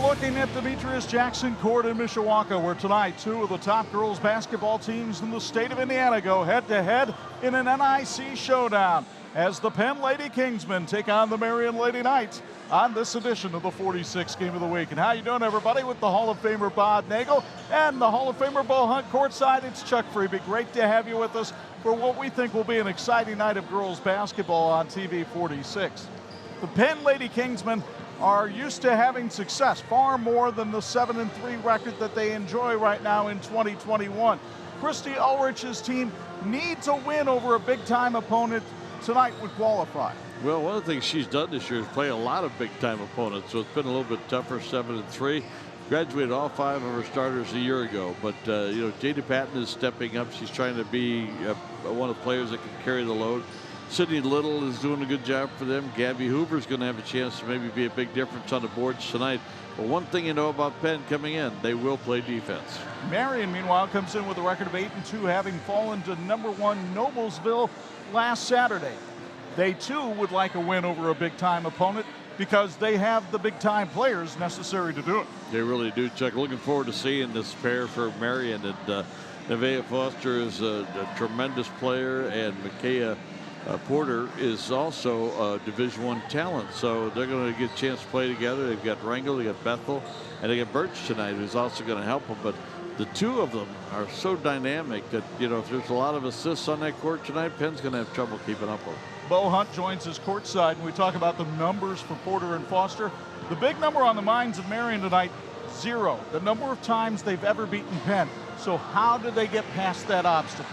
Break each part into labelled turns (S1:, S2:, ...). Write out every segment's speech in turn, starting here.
S1: looking at Demetrius Jackson Court in Mishawaka, where tonight two of the top girls basketball teams in the state of Indiana go head-to-head in an NIC showdown as the Penn Lady Kingsmen take on the Marian Lady Knights on this edition of the 46th Game of the Week. And how you doing, everybody, with the Hall of Famer Bob Nagel and the Hall of Famer Bo Hunt courtside. It's Chuck Freeby. Great to have you with us for what we think will be an exciting night of girls basketball on TV 46. The Penn Lady Kingsmen are used to having success, far more than the 7-3 record that they enjoy right now in 2021. Christy Ulrich's team needs a win over a big-time opponent tonight would qualify.
S2: Well, one of the things she's done this year is play a lot of big-time opponents, so it's been a little bit tougher, 7-3. Graduated all 5 of her starters a year ago, but you know, Jada Patton is stepping up. She's trying to be one of the players that can carry the load. Sydney Little is doing a good job for them. Gabby Hoover's going to have a chance to maybe be a big difference on the boards tonight. But one thing you know about Penn coming in, they will play defense.
S1: Marian, meanwhile, comes in with a record of 8-2, having fallen to #1 Noblesville last Saturday. They, too, would like a win over a big-time opponent because they have the big-time players necessary to do it.
S2: They really do, Chuck. Looking forward to seeing this pair for Marian. And Nevaeh Foster is a tremendous player, and Micaiah Porter is also a Division I talent, so they're going to get a chance to play together. They've got Rangel, they got Bethel, and they got Birch tonight, who's also going to help them. But the two of them are so dynamic that, you know, if there's a lot of assists on that court tonight, Penn's going to have trouble keeping up with them.
S1: Bo Hunt joins us courtside, and we talk about the numbers for Porter and Foster. The big number on the minds of Marian tonight, 0. The number of times they've ever beaten Penn. So how do they get past that obstacle?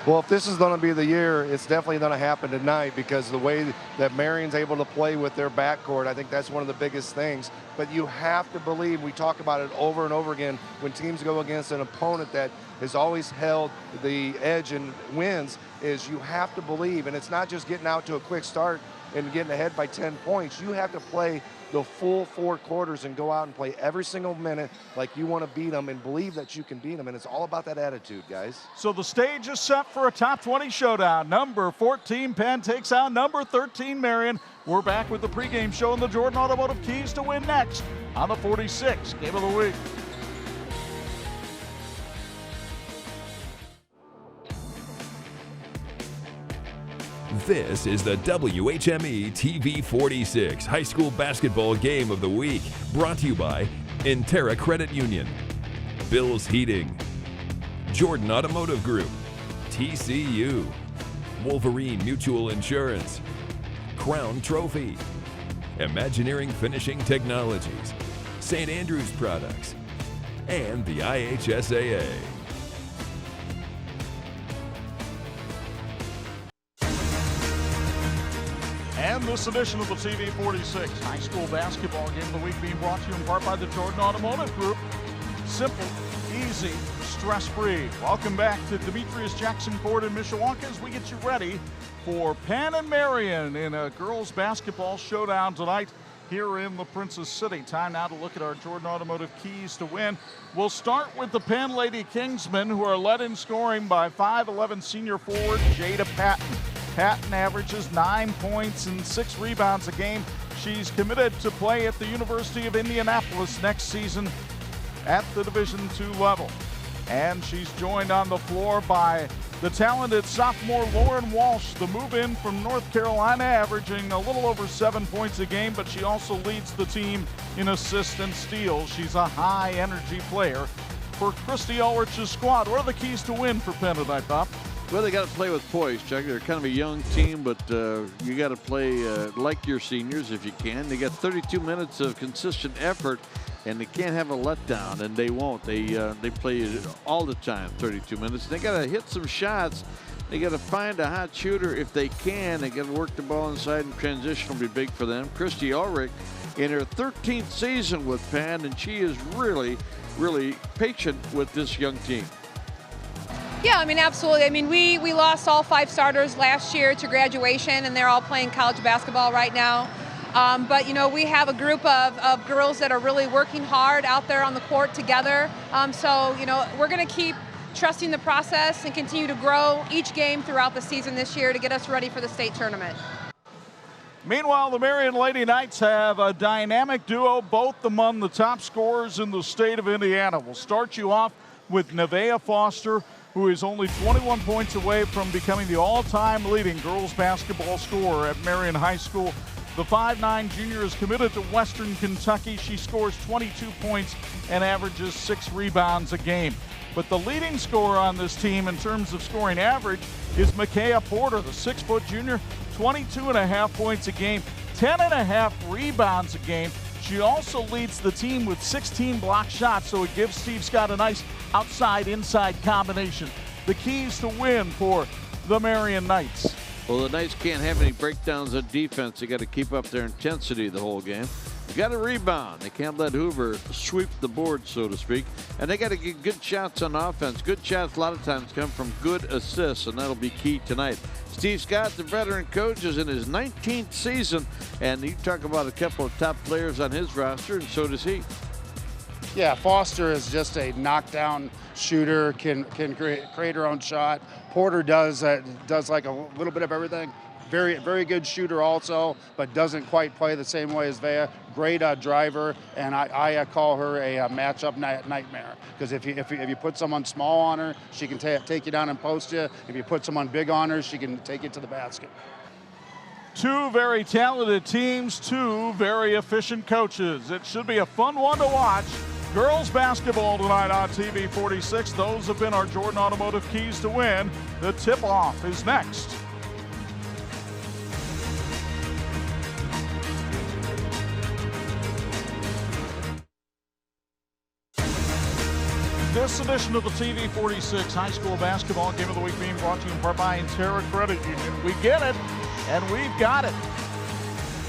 S3: Well, if this is going to be the year, it's definitely going to happen tonight, because the way that Marian's able to play with their backcourt, I think that's one of the biggest things. But you have to believe, we talk about it over and over again, when teams go against an opponent that has always held the edge and wins, is you have to believe. And it's not just getting out to a quick start and getting ahead by 10 points. You have to play the full 4 quarters and go out and play every single minute like you want to beat them and believe that you can beat them. And it's all about that attitude, guys.
S1: So the stage is set for a top 20 showdown. Number 14 Penn takes on number 13 Marian. We're back with the pregame show and the Jordan Automotive Keys to Win next on the 46th Game of the Week.
S4: This is the WHME TV 46 High School Basketball Game of the Week, brought to you by Intera Credit Union, Bill's Heating, Jordan Automotive Group, TCU, Wolverine Mutual Insurance, Crown Trophy, Imagineering Finishing Technologies, St. Andrews Products, and the IHSAA.
S1: And this edition of the TV 46 High School Basketball Game of the Week being brought to you in part by the Jordan Automotive Group. Simple, easy, stress-free. Welcome back to Demetrius Jackson Court in Mishawaka as we get you ready for Penn and Marian in a girls basketball showdown tonight here in the Princess City. Time now to look at our Jordan Automotive Keys to Win. We'll start with the Penn Lady Kingsmen, who are led in scoring by 5'11" senior forward Jada Patton. Patton averages 9 points and 6 rebounds a game. She's committed to play at the University of Indianapolis next season at the Division II level. And she's joined on the floor by the talented sophomore Lauren Walsh, the move-in from North Carolina, averaging a little over 7 points a game, but she also leads the team in assists and steals. She's a high-energy player for Christy Ulrich's squad. What are the keys to win for Penn tonight, Bob?
S2: Well, they got to play with poise, Chuck. They're kind of a young team, but you got to play like your seniors if you can. They got 32 minutes of consistent effort, and they can't have a letdown, and they won't. They play all the time, 32 minutes. They got to hit some shots. They got to find a hot shooter if they can. They got to work the ball inside, and transition will be big for them. Christy Ulrich in her 13th season with Penn, and she is really, really patient with this young team.
S5: Yeah, I mean, absolutely. I mean, we lost all 5 starters last year to graduation, and they're all playing college basketball right now. But, you know, we have a group of girls that are really working hard out there on the court together. So, you know, we're going to keep trusting the process and continue to grow each game throughout the season this year to get us ready for the state tournament.
S1: Meanwhile, the Marian Lady Knights have a dynamic duo, both among the top scorers in the state of Indiana. We'll start you off with Nevaeh Foster, who is only 21 points away from becoming the all-time leading girls basketball scorer at Marian High School. The 5'9" junior is committed to Western Kentucky. She scores 22 points and averages 6 rebounds a game. But the leading scorer on this team in terms of scoring average is Micaiah Porter, the 6-foot junior, 22.5 points a game, 10.5 rebounds a game. She also leads the team with 16 block shots, so it gives Steve Scott a nice outside-inside combination. The keys to win for the Marian Knights.
S2: Well, the Knights can't have any breakdowns on defense. They got to keep up their intensity the whole game. They got to rebound. They can't let Hoover sweep the board, so to speak. And they got to get good shots on offense. Good shots a lot of times come from good assists, and that'll be key tonight. Steve Scott, the veteran coach, is in his 19th season, and you talk about a couple of top players on his roster, and so does he.
S6: Yeah, Foster is just a knockdown shooter, can create her own shot. Porter does like a little bit of everything. Very good shooter also, but doesn't quite play the same way as Vea. Great driver, and I call her a matchup nightmare. Because if you put someone small on her, she can take you down and post you. If you put someone big on her, she can take it to the basket.
S1: Two very talented teams, two very efficient coaches. It should be a fun one to watch. Girls basketball tonight on TV 46. Those have been our Jordan Automotive keys to win. The tip-off is next. This edition of the TV 46 High School Basketball Game of the Week being brought to you in part by Terra Credit Union. We get it, and we've got it.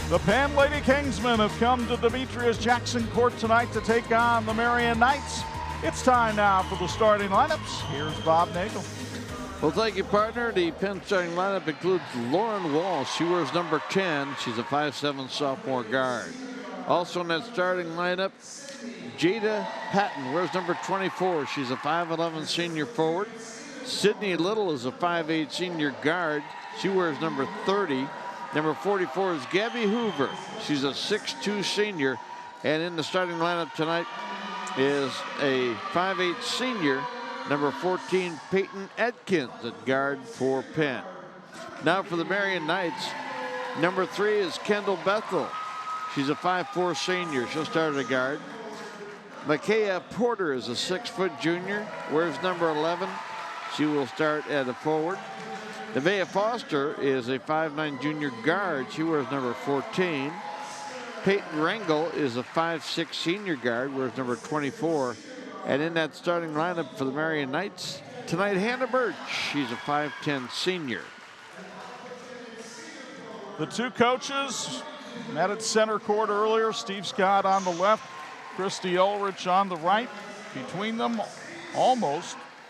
S1: The Penn Lady Kingsmen have come to Demetrius Jackson Court tonight to take on the Marian Knights. It's time now for the starting lineups. Here's Bob Nagel.
S2: Well, thank you, partner. The Penn starting lineup includes Lauren Walsh. She wears number 10. She's a 5'7" sophomore guard. Also in that starting lineup, Jada Patton wears number 24. She's a 5'11" senior forward. Sydney Little is a 5'8" senior guard. She wears number 30. Number 44 is Gabby Hoover. She's a 6'2" senior. And in the starting lineup tonight is a 5'8" senior, number 14, Peyton Adkins at guard for Penn. Now for the Marian Knights, number 3 is Kendall Bethel. She's a 5'4" senior. She'll start at guard. Micaiah Porter is a 6-foot junior, wears number 11. She will start at a forward. Nevaeh Foster is a 5'9" junior guard. She wears number 14. Peyton Rangel is a 5'6" senior guard, wears number 24. And in that starting lineup for the Marian Knights tonight, Hannah Birch. She's a 5'10" senior.
S1: The two coaches met at center court earlier. Steve Scott on the left, Christy Ulrich on the right. Between them,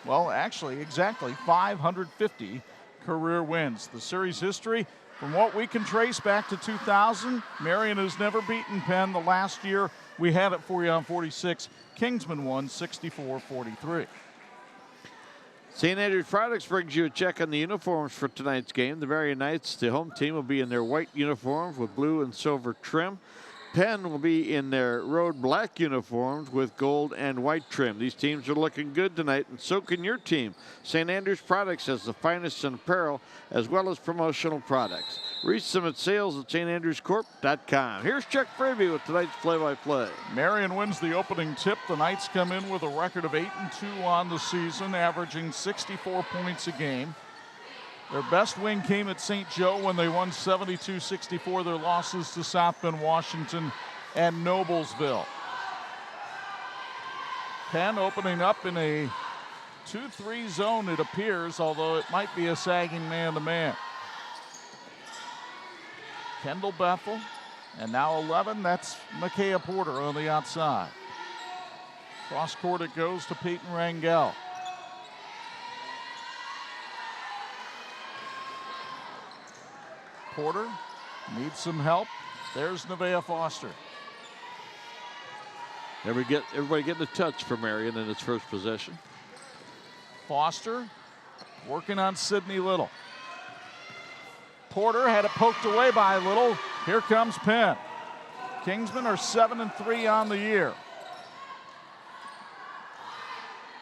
S1: exactly 550 career wins. The series history, from what we can trace back to 2000, Marian has never beaten Penn. The last year we had it for you on 46. Kingsman won 64-43.
S2: St. Andrews Products brings you a check on the uniforms for tonight's game. The Marian Knights, the home team, will be in their white uniforms with blue and silver trim. Penn will be in their road black uniforms with gold and white trim. These teams are looking good tonight, and so can your team. St. Andrews Products has the finest in apparel as well as promotional products. Reach them at sales@standrewscorp.com. Here's Chuck Fraby with tonight's play-by-play.
S1: Marian wins the opening tip. The Knights come in with a record of 8-2 on the season, averaging 64 points a game. Their best win came at St. Joe when they won 72-64. Their losses to South Bend, Washington, and Noblesville. Penn opening up in a 2-3 zone, it appears, although it might be a sagging man-to-man. Kendall Bethel, and now 11, that's Micaiah Porter on the outside. Cross court it goes to Peyton Rangel. Porter needs some help. There's Nevaeh Foster.
S2: Everybody getting a touch for Marian in its first possession.
S1: Foster working on Sydney Little. Porter had it poked away by Little. Here comes Penn. Kingsmen are 7-3 on the year.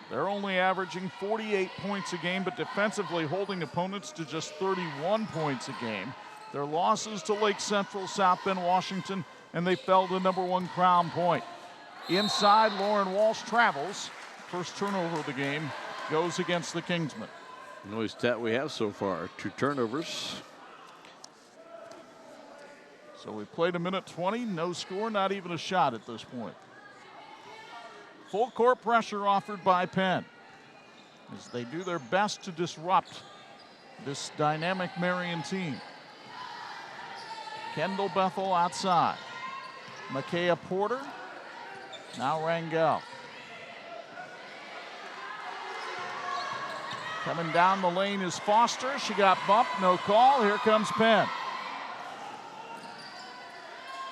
S1: They're only averaging 48 points a game, but defensively holding opponents to just 31 points a game. Their losses to Lake Central, South Bend, Washington, and they fell to #1 Crown Point. Inside, Lauren Walsh travels. First turnover of the game goes against the Kingsmen.
S2: The only stat we have so far, 2 turnovers.
S1: So we played 1:20, no score, not even a shot at this point. Full court pressure offered by Penn as they do their best to disrupt this dynamic Marian team. Kendall Bethel outside. Micaiah Porter. Now Rangel. Coming down the lane is Foster. She got bumped, no call. Here comes Penn.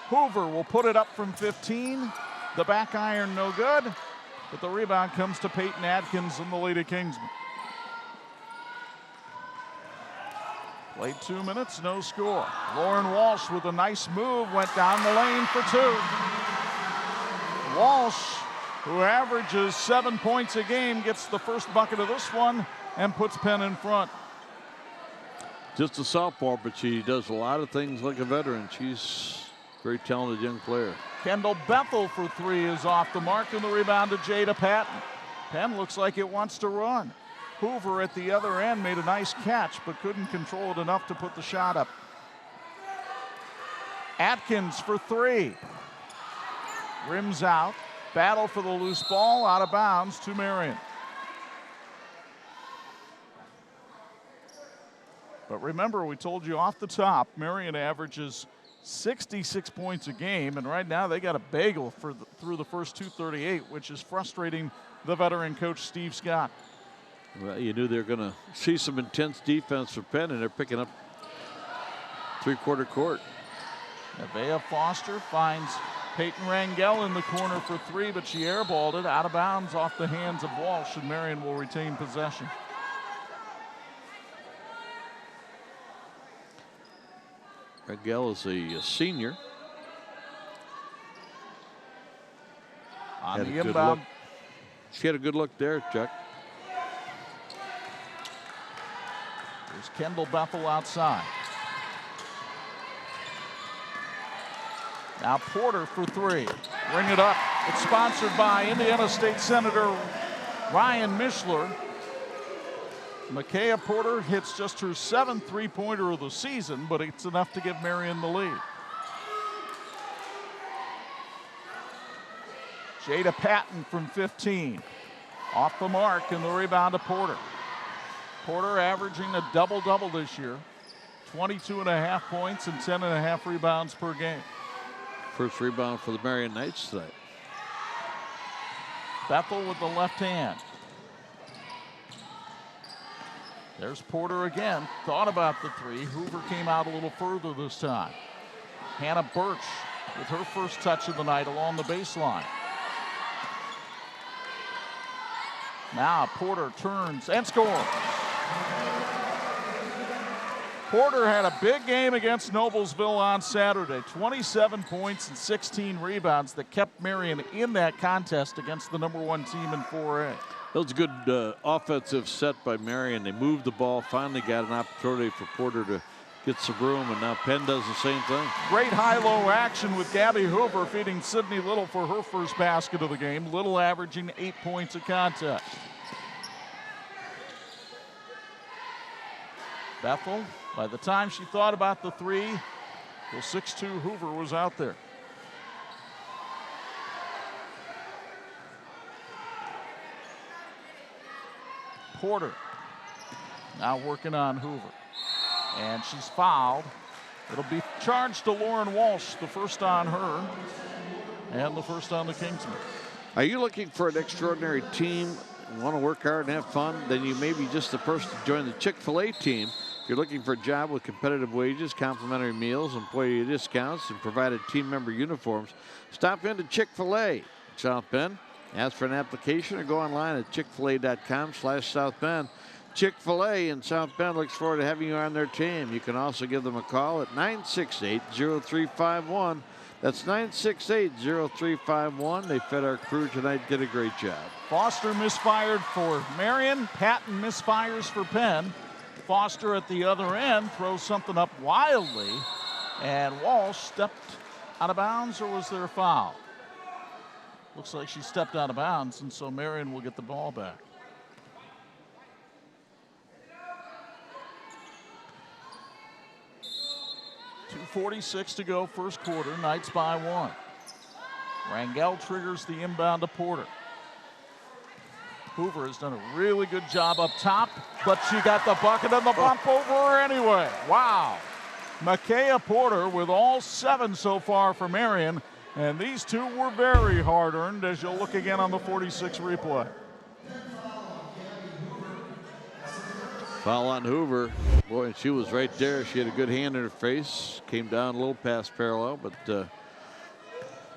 S1: Hoover will put it up from 15. The back iron no good, but the rebound comes to Peyton Atkins and the Lady Kingsmen. Played 2 minutes, no score. Lauren Walsh with a nice move, went down the lane for 2. Walsh, who averages 7 points a game, gets the first bucket of this one and puts Penn in front.
S2: Just a sophomore, but she does a lot of things like a veteran. She's a very talented young player.
S1: Kendall Bethel for 3 is off the mark, and the rebound to Jada Patton. Penn looks like it wants to run. Hoover at the other end made a nice catch, but couldn't control it enough to put the shot up. Atkins for 3. Rims out. Battle for the loose ball, out of bounds to Marian. But remember, we told you off the top, Marian averages 66 points a game, and right now they got a bagel through the first 2:38, which is frustrating the veteran coach Steve Scott.
S2: Well, you knew they were going to see some intense defense for Penn, and they're picking up 3/4 court.
S1: Nevaeh Foster finds Peyton Rangel in the corner for 3, but she airballed it out of bounds off the hands of Walsh, and Marian will retain possession.
S2: Rangel is a senior.
S1: On
S2: Had
S1: the
S2: a good
S1: inbound.
S2: look. She had a good look there, Chuck.
S1: There's Kendall Bethel outside. Now Porter for 3. Bring it up. It's sponsored by Indiana State Senator Ryan Mishler. Micaiah Porter hits just her 7th three-pointer of the season, but it's enough to give Marian the lead. Jada Patton from 15. Off the mark, and the rebound to Porter. Porter averaging a double-double this year. 22.5 points and 10.5 rebounds per game.
S2: First rebound for the Marian Knights tonight.
S1: Bethel with the left hand. There's Porter again. Thought about the 3. Hoover came out a little further this time. Hannah Birch with her first touch of the night along the baseline. Now Porter turns and scores. Porter had a big game against Noblesville on Saturday. 27 points and 16 rebounds that kept Marian in that contest against the #1 team in 4A.
S2: That was a good offensive set by Marian. They moved the ball, finally got an opportunity for Porter to get some room, and now Penn does the same thing.
S1: Great high-low action with Gabby Hoover feeding Sydney Little for her first basket of the game. Little averaging 8 points a contest. Bethel, by the time she thought about the 3, well, 6'2" Hoover was out there. Porter now working on Hoover. And she's fouled. It'll be charged to Lauren Walsh, the first on her and the first on the Kingsmen.
S2: Are you looking for an extraordinary team, want to work hard and have fun? Then you may be just the person to join the Chick-fil-A team. If you're looking for a job with competitive wages, complimentary meals, employee discounts, and provided team member uniforms, stop into Chick-fil-A in South Bend. Ask for an application or go online at chickfil-a.com/South Bend. Chick-fil-A in South Bend looks forward to having you on their team. You can also give them a call at 968-0351. That's 968-0351. They fed our crew tonight, did a great job.
S1: Foster misfired for Marian. Patton misfires for Penn. Foster at the other end throws something up wildly. And Walsh stepped out of bounds, or was there a foul? Looks like she stepped out of bounds, and so Marian will get the ball back. .246 to go, first quarter. Knights by 1. Rangel triggers the inbound to Porter. Hoover has done a really good job up top, but she got the bucket and the bump over her anyway. Wow. Micaiah Porter with all 7 so far for Marian, and these two were very hard-earned, as you'll look again on the 46 replay.
S2: Foul on Hoover. Boy, she was right there. She had a good hand in her face. Came down a little past parallel, but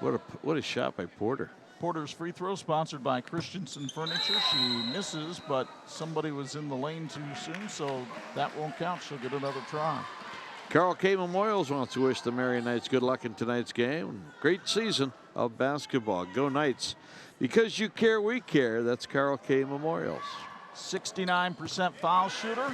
S2: what a shot by Porter.
S1: Porter's free throw sponsored by Christensen Furniture. She misses, but somebody was in the lane too soon, so that won't count. She'll get another try.
S2: Carl K. Memorials wants to wish the Marian Knights good luck in tonight's game. Great season of basketball. Go Knights. Because you care, we care. That's Carl K. Memorials.
S1: 69% foul shooter.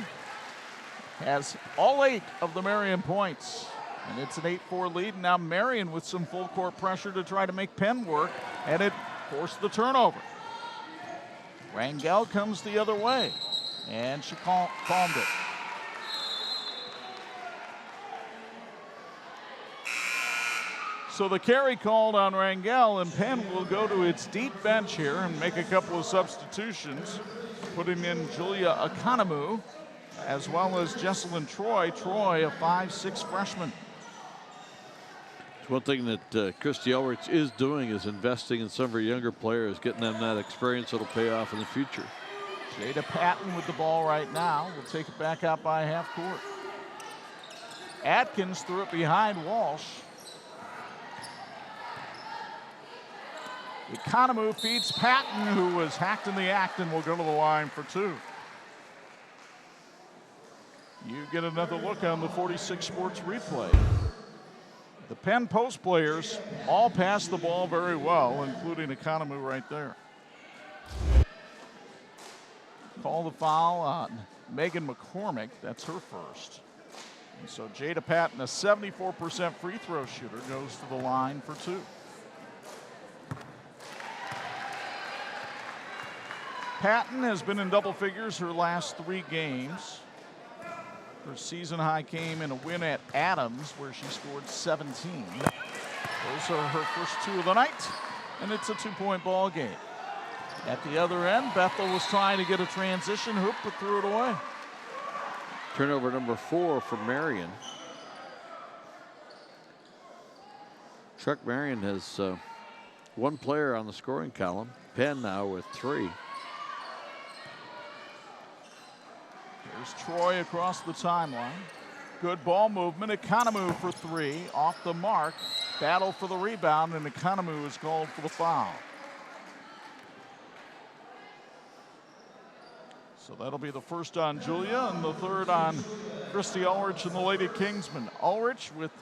S1: Has all 8 of the Marian points. And it's an 8-4 lead. Now Marian with some full court pressure to try to make Penn work, and it forced the turnover. Rangel comes the other way, and she calmed it. So the carry called on Rangel, and Penn will go to its deep bench here and make a couple of substitutions, putting in Julia Economou, as well as Jesselyn Troy. Troy, a 5'6" freshman.
S2: One thing that Christy Elrich is doing is investing in some of her younger players, getting them that experience that'll pay off in the future.
S1: Jada Patton with the ball right now. We'll take it back out by half court. Atkins threw it behind Walsh. Economou feeds Patton, who was hacked in the act, and will go to the line for 2. You get another look on the 46 Sports replay. The Penn post players all pass the ball very well, including Economou right there. Call the foul on Megan McCormick. That's her first. And so Jada Patton, a 74% free throw shooter, goes to the line for 2. Patton has been in double figures her last 3 games. Her season high came in a win at Adams, where she scored 17. Those are her first 2 of the night, and it's a 2-point ball game. At the other end, Bethel was trying to get a transition hoop, but threw it away.
S2: Turnover number 4 for Marian. Chuck Marian has 1 player on the scoring column. Penn now with 3.
S1: There's Troy across the timeline. Good ball movement. Economou for 3. Off the mark. Battle for the rebound, and Economou is called for the foul. So that'll be the first on Julia and the third on Christy Ulrich and the Lady Kingsmen. Ulrich with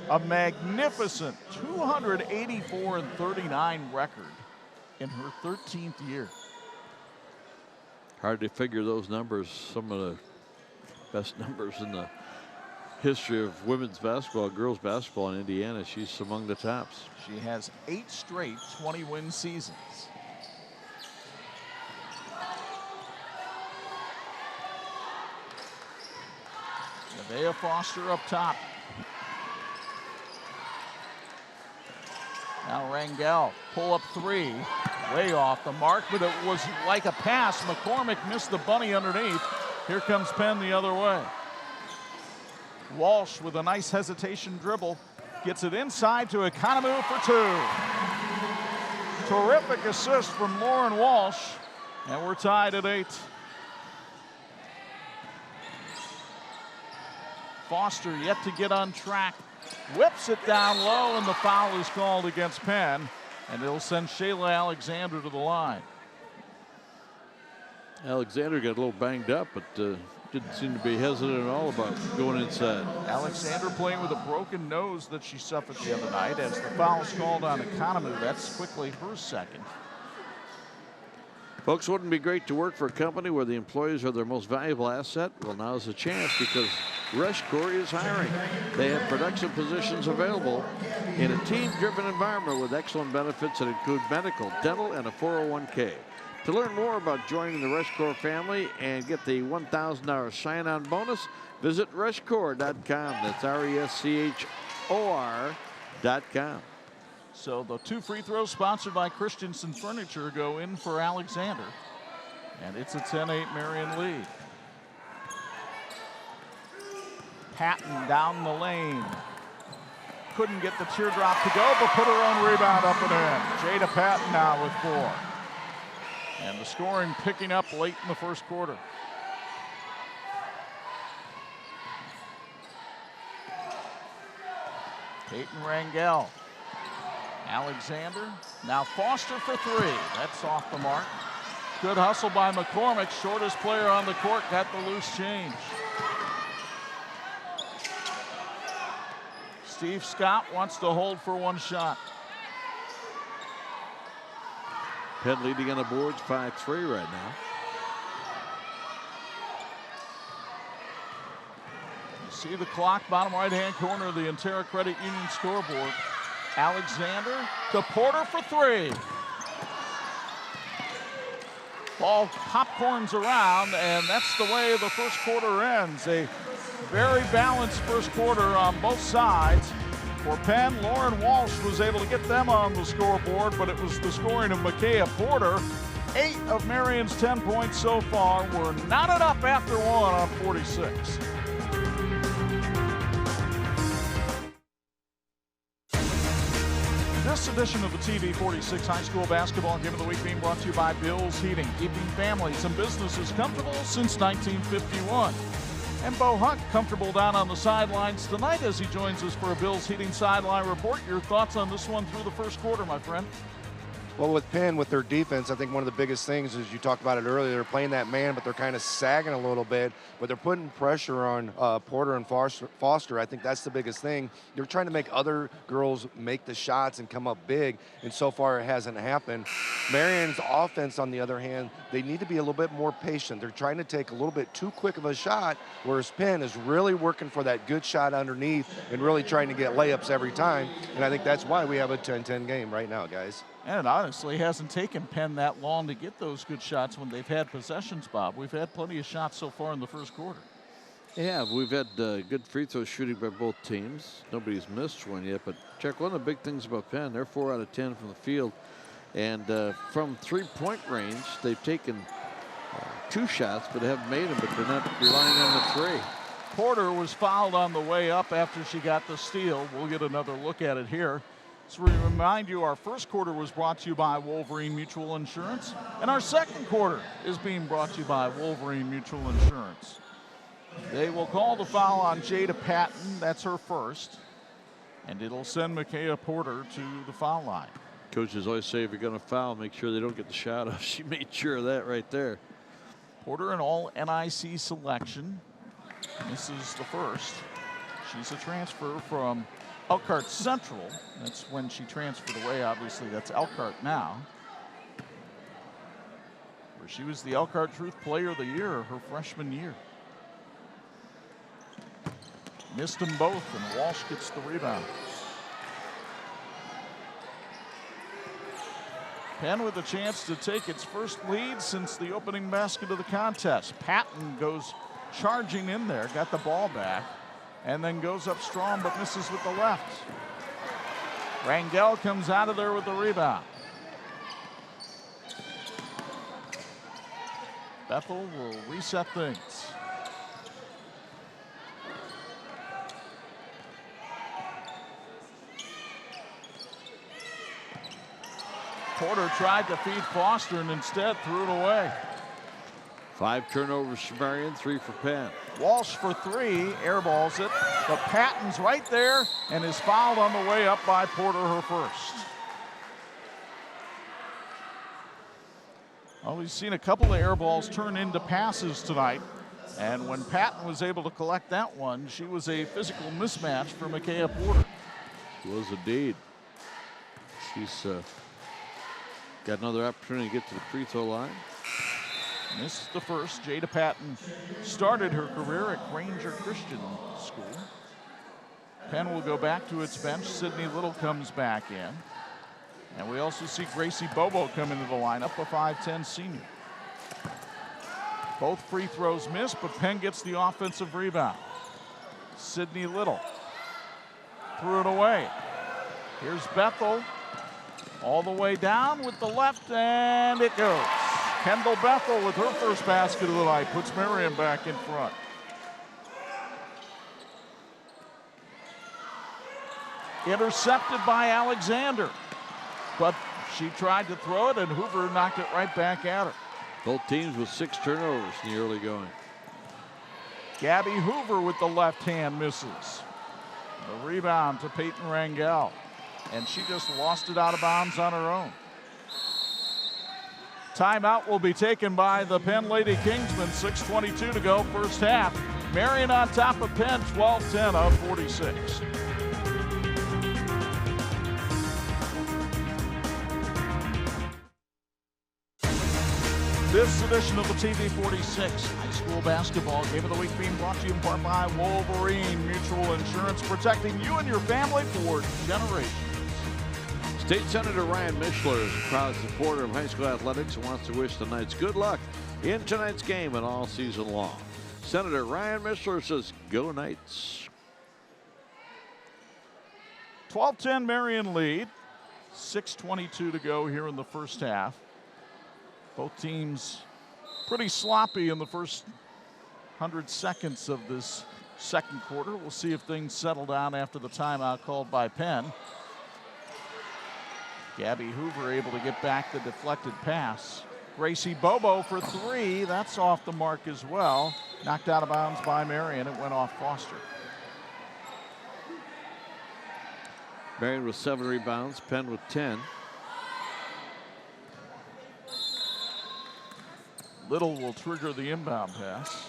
S1: a magnificent 284-39 record in her 13th year.
S2: Hard to figure those numbers, some of the best numbers in the history of women's basketball, girls basketball in Indiana. She's among the tops.
S1: She has 8 straight 20-win seasons. Nevaeh Foster up top. Now Rangel, pull up 3. Way off the mark, but it was like a pass. McCormick missed the bunny underneath. Here comes Penn the other way. Walsh with a nice hesitation dribble. Gets it inside to Economou for 2. Terrific assist from Lauren Walsh. And we're tied at 8. Foster yet to get on track. Whips it down low, and the foul is called against Penn. And it'll send Shayla Alexander to the line.
S2: Alexander got a little banged up, but didn't seem to be hesitant at all about going inside.
S1: Alexander playing with a broken nose that she suffered the other night. As the foul's called on Economy, that's quickly her second.
S2: Folks, wouldn't it be great to work for a company where the employees are their most valuable asset? Well, now's the chance, because Rushcore is hiring. They have production positions available in a team-driven environment with excellent benefits that include medical, dental, and a 401k. To learn more about joining the Rushcore family and get the $1,000 sign-on bonus, visit rushcore.com. That's RESCHOR.com.
S1: So the 2 free throws sponsored by Christensen Furniture go in for Alexander. And it's a 10-8 Marian lead. Patton down the lane. Couldn't get the teardrop to go, but put her own rebound up and in. Jada Patton now with 4. And the scoring picking up late in the first quarter. Peyton Rangel. Alexander. Now Foster for 3. That's off the mark. Good hustle by McCormick. Shortest player on the court got the loose change. Steve Scott wants to hold for 1 shot.
S2: Penn leading on the boards 5-3 right now.
S1: You see the clock, bottom right-hand corner of the Intera Credit Union scoreboard. Alexander to Porter for 3. Ball popcorns around, and that's the way the first quarter ends. A very balanced first quarter on both sides. For Penn, Lauren Walsh was able to get them on the scoreboard, but it was the scoring of Makaya Porter. 8 of Marian's 10 points so far were knotted up after 1 on 46. This edition of the TV 46 High School Basketball Game of the Week being brought to you by Bill's Heating, keeping families and businesses comfortable since 1951. And Bo Hunt comfortable down on the sidelines tonight as he joins us for a Bills Heating sideline report. Your thoughts on this one through the first quarter, my friend?
S3: Well, with Penn, with their defense, I think one of the biggest things is, you talked about it earlier, they're playing that man, but they're kind of sagging a little bit, but they're putting pressure on Porter and Foster. I think that's the biggest thing. They're trying to make other girls make the shots and come up big, and so far it hasn't happened. Marian's offense, on the other hand, they need to be a little bit more patient. They're trying to take a little bit too quick of a shot, whereas Penn is really working for that good shot underneath and really trying to get layups every time, and I think that's why we have a 10-10 game right now, guys.
S1: And it honestly hasn't taken Penn that long to get those good shots when they've had possessions, Bob. We've had plenty of shots so far in the first quarter.
S2: Yeah, we've had good free throw shooting by both teams. Nobody's missed one yet, but check, one of the big things about Penn, they're 4 out of 10 from the field. And from 3-point range, they've taken 2 shots, but haven't made them, but they're not relying on the 3.
S1: Porter was fouled on the way up after she got the steal. We'll get another look at it here. So we remind you, our first quarter was brought to you by Wolverine Mutual Insurance, and our second quarter is being brought to you by Wolverine Mutual Insurance. They will call the foul on Jada Patton. That's her first, and it'll send Makaya Porter to the foul line.
S2: Coaches always say if you're going to foul, make sure they don't get the shot off. She made sure of that right there.
S1: Porter, an all-NIC selection. This is the first. She's a transfer from Elkhart Central. That's when she transferred away. Obviously, that's Elkhart now. Where she was the Elkhart Truth Player of the Year her freshman year. Missed them both, and Walsh gets the rebound. Penn with a chance to take its first lead since the opening basket of the contest. Patton goes charging in there, got the ball back, and then goes up strong but misses with the left. Rangel comes out of there with the rebound. Bethel will reset things. Porter tried to feed Foster and instead threw it away.
S2: 5 turnovers for Marian, 3 for Penn.
S1: Walsh for 3, airballs it, but Patton's right there and is fouled on the way up by Porter, her first. Well, we've seen a couple of air balls turn into passes tonight. And when Patton was able to collect that one, she was a physical mismatch for Micaiah Porter.
S2: She was indeed. She's got another opportunity to get to the free throw line.
S1: Missed the first. Jada Patton started her career at Granger Christian School. Penn will go back to its bench. Sydney Little comes back in. And we also see Gracie Bobo come into the lineup, a 5'10 senior. Both free throws missed, but Penn gets the offensive rebound. Sydney Little threw it away. Here's Bethel all the way down with the left, and it goes. Kendall Bethel with her first basket of the night puts Marian back in front. Intercepted by Alexander, but she tried to throw it, and Hoover knocked it right back at her.
S2: Both teams with 6 turnovers in the early going.
S1: Gabby Hoover with the left hand misses. The rebound to Peyton Rangel, and she just lost it out of bounds on her own. Timeout will be taken by the Penn Lady Kingsmen. 6:22 to go, first half. Marian on top of Penn, 12-10 of 46. This edition of the TV 46 High School Basketball Game of the Week being brought to you in part by Wolverine Mutual Insurance, protecting you and your family for generations.
S2: State Senator Ryan Mishler is a proud supporter of high school athletics and wants to wish the Knights good luck in tonight's game and all season long. Senator Ryan Mishler says, "Go Knights."
S1: 12-10 Marian lead. 6:22 to go here in the first half. Both teams pretty sloppy in the first 100 seconds of this second quarter. We'll see if things settle down after the timeout called by Penn. Gabby Hoover able to get back the deflected pass. Gracie Bobo for three. That's off the mark as well. Knocked out of bounds by Marian. It went off Foster.
S2: Marian with 7 rebounds, Penn with 10.
S1: Little will trigger the inbound pass.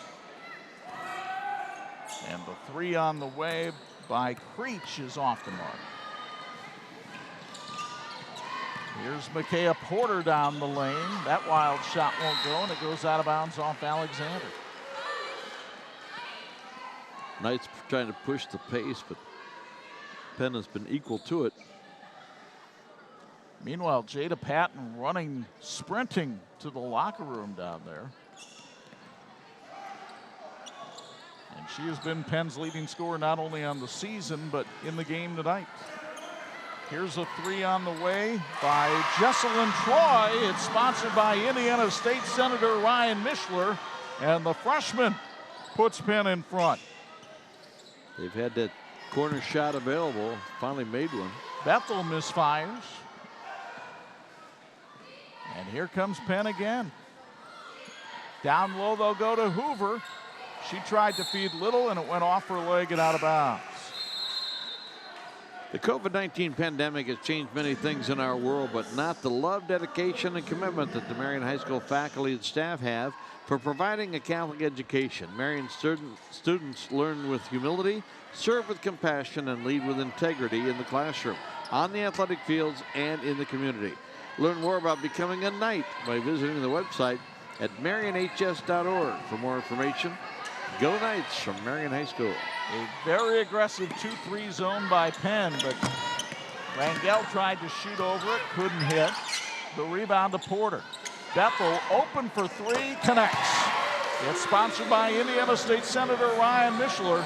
S1: And the three on the way by Creech is off the mark. Here's Micaiah Porter down the lane. That wild shot won't go, and it goes out of bounds off Alexander.
S2: Knights trying to push the pace, but Penn has been equal to it.
S1: Meanwhile, Jada Patton running, sprinting to the locker room down there. And she has been Penn's leading scorer not only on the season, but in the game tonight. Here's a three on the way by Jesselyn Troy. It's sponsored by Indiana State Senator Ryan Mishler, and the freshman puts Penn in front.
S2: They've had that corner shot available, finally made one.
S1: Bethel misfires. And here comes Penn again. Down low, they'll go to Hoover. She tried to feed Little, and it went off her leg and out of bounds.
S2: The COVID-19 pandemic has changed many things in our world, but not the love, dedication, and commitment that the Marian High School faculty and staff have for providing a Catholic education. Marian students learn with humility, serve with compassion, and lead with integrity in the classroom, on the athletic fields, and in the community. Learn more about becoming a Knight by visiting the website at marianhs.org. For more information, go Knights from Marian High School.
S1: A very aggressive 2-3 zone by Penn, but Rangel tried to shoot over it, couldn't hit. The rebound to Porter. Bethel open for three, connects. It's sponsored by Indiana State Senator Ryan Mishler.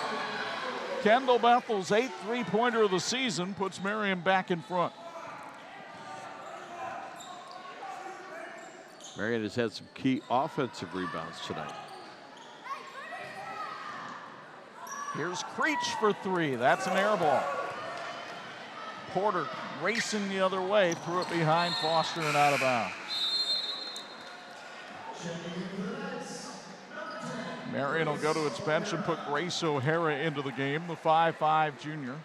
S1: Kendall Bethel's 8th three-pointer of the season puts Marian back in front.
S2: Marian has had some key offensive rebounds tonight.
S1: Here's Creech for three. That's an air ball. Porter racing the other way, threw it behind Foster and out of bounds. Marian will go to its bench and put Grace O'Hara into the game, the 5'5" junior.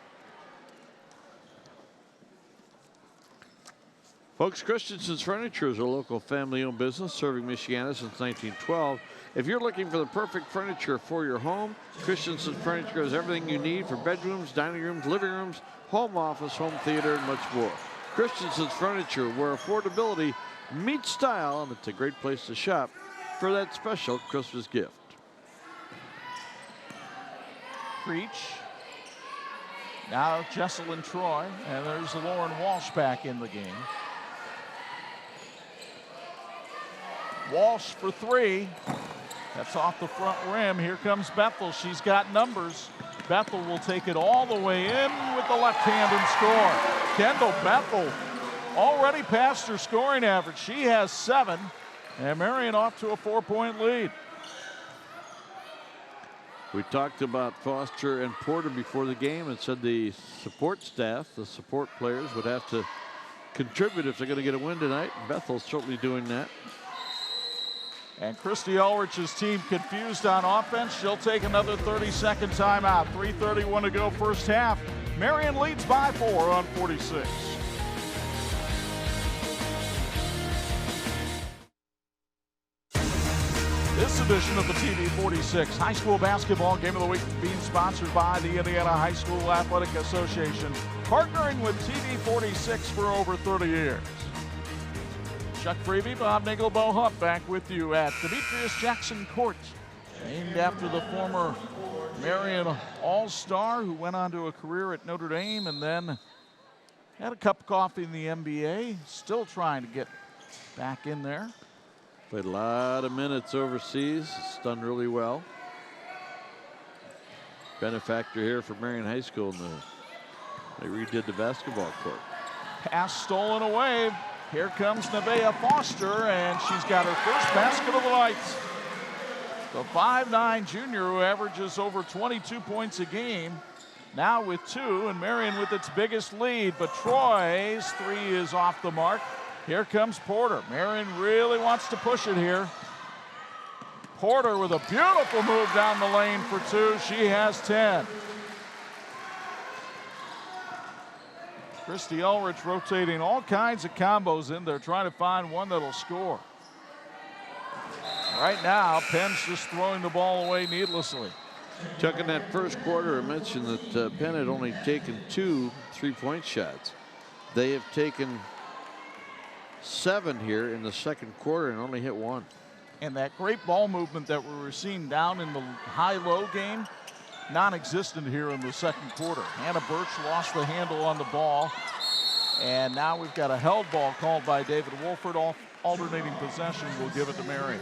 S2: Folks, Christensen's Furniture is a local family-owned business serving Michiana since 1912. If you're looking for the perfect furniture for your home, Christensen's Furniture has everything you need for bedrooms, dining rooms, living rooms, home office, home theater, and much more. Christensen's Furniture, where affordability meets style, and it's a great place to shop for that special Christmas gift.
S1: Creech. Now Jesselyn Troy, and there's Lauren Walsh back in the game. Walsh for three. That's off the front rim. Here comes Bethel. She's got numbers. Bethel will take it all the way in with the left hand and score. Kendall Bethel already past her scoring average. She has 7, and Marian off to a 4-point lead.
S2: We talked about Foster and Porter before the game and said the support staff, the support players, would have to contribute if they're going to get a win tonight. Bethel's certainly doing that.
S1: And Christy Ulrich's team confused on offense. She'll take another 30-second timeout. 3:31 to go first half. Marian leads by 4 on 46. This edition of the TV 46 High School Basketball Game of the Week being sponsored by the Indiana High School Athletic Association, partnering with TV 46 for over 30 years. Chuck Freeby, Bob Nigel, Bo Hunt back with you at Demetrius Jackson Court, named after the former Marian All-Star who went on to a career at Notre Dame and then had a cup of coffee in the NBA, still trying to get back in there.
S2: Played a lot of minutes overseas. It's done really well. Benefactor here for Marian High School. And they redid the basketball court.
S1: Pass stolen away. Here comes Nevaeh Foster, and she's got her first basket of the night. The 5'9" junior who averages over 22 points a game, now with 2, and Marian with its biggest lead. But Troy's 3 is off the mark. Here comes Porter. Marian really wants to push it here. Porter with a beautiful move down the lane for 2. She has 10. Christy Ulrich rotating all kinds of combos in there, trying to find one that'll score. Right now, Penn's just throwing the ball away needlessly.
S2: Chuck, in that first quarter, I mentioned that Penn had only taken 2 3-point shots. They have taken 7 here in the second quarter and only hit 1.
S1: And that great ball movement that we were seeing down in the high-low game, non-existent here in the second quarter. Hannah Birch lost the handle on the ball. And now we've got a held ball called by David Wolford. Alternating possession will give it to Marian.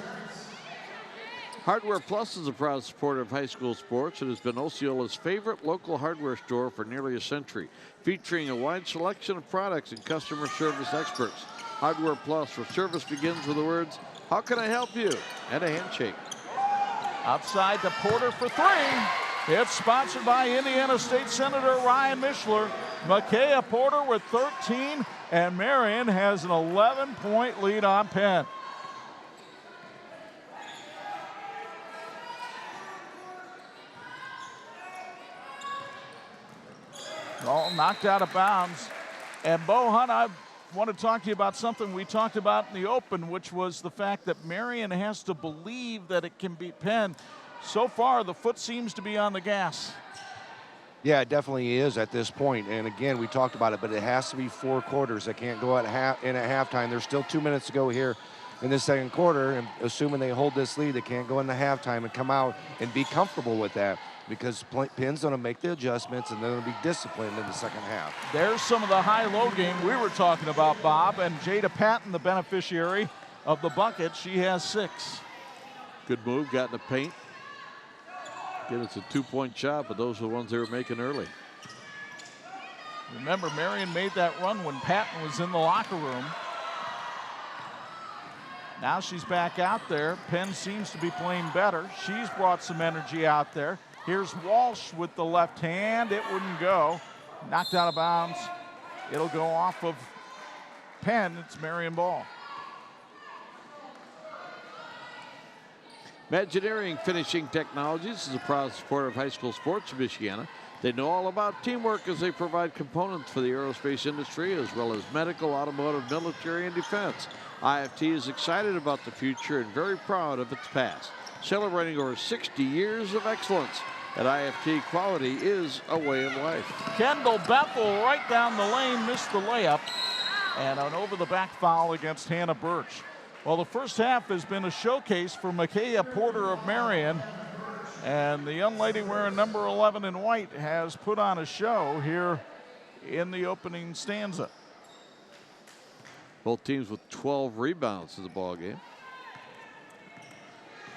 S2: Hardware Plus is a proud supporter of high school sports. It has been Osceola's favorite local hardware store for nearly a century, featuring a wide selection of products and customer service experts. Hardware Plus, where service begins with the words, "How can I help you?" and a handshake.
S1: Outside to Porter for 3. It's sponsored by Indiana State Senator Ryan Mishler. Micaiah Porter with 13, and Marian has an 11-point lead on Penn. All knocked out of bounds. And Bo Hunt, I want to talk to you about something we talked about in the open, which was the fact that Marian has to believe that it can beat Penn. So far, the foot seems to be on the gas.
S3: Yeah, it definitely is at this point. And again, we talked about it, but it has to be 4 quarters. It can't go at halftime. There's still 2 minutes to go here in the second quarter. And assuming they hold this lead, they can't go into halftime and come out and be comfortable with that, because Penn's going to make the adjustments and they're going to be disciplined in the second half.
S1: There's some of the high-low game we were talking about, Bob, and Jada Patton, the beneficiary of the bucket. She has 6.
S2: Good move, got in the paint. Again, it's a 2-point shot, but those are the ones they were making early.
S1: Remember, Marian made that run when Patton was in the locker room. Now she's back out there. Penn seems to be playing better. She's brought some energy out there. Here's Walsh with the left hand. It wouldn't go. Knocked out of bounds. It'll go off of Penn. It's Marian ball.
S2: Imagineering Finishing Technologies is a proud supporter of high school sports in Michiana. They know all about teamwork as they provide components for the aerospace industry as well as medical, automotive, military, and defense. IFT is excited about the future and very proud of its past, celebrating over 60 years of excellence. At IFT, quality is a way of life.
S1: Kendall Bethel right down the lane, missed the layup, and an over-the-back foul against Hannah Birch. Well, the first half has been a showcase for Micaiah Porter of Marian, and the young lady wearing number 11 in white has put on a show here in the opening stanza.
S2: Both teams with 12 rebounds in the ball game.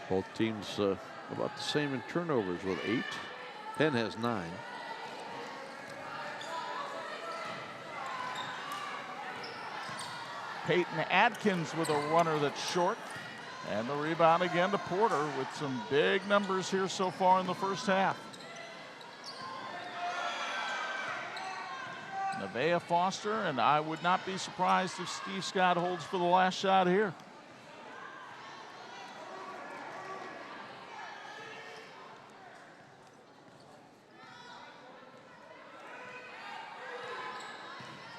S2: Both teams about the same in turnovers with 8. Penn has 9.
S1: Peyton Adkins with a runner that's short. And the rebound again to Porter with some big numbers here so far in the first half. Nevaeh Foster, and I would not be surprised if Steve Scott holds for the last shot here.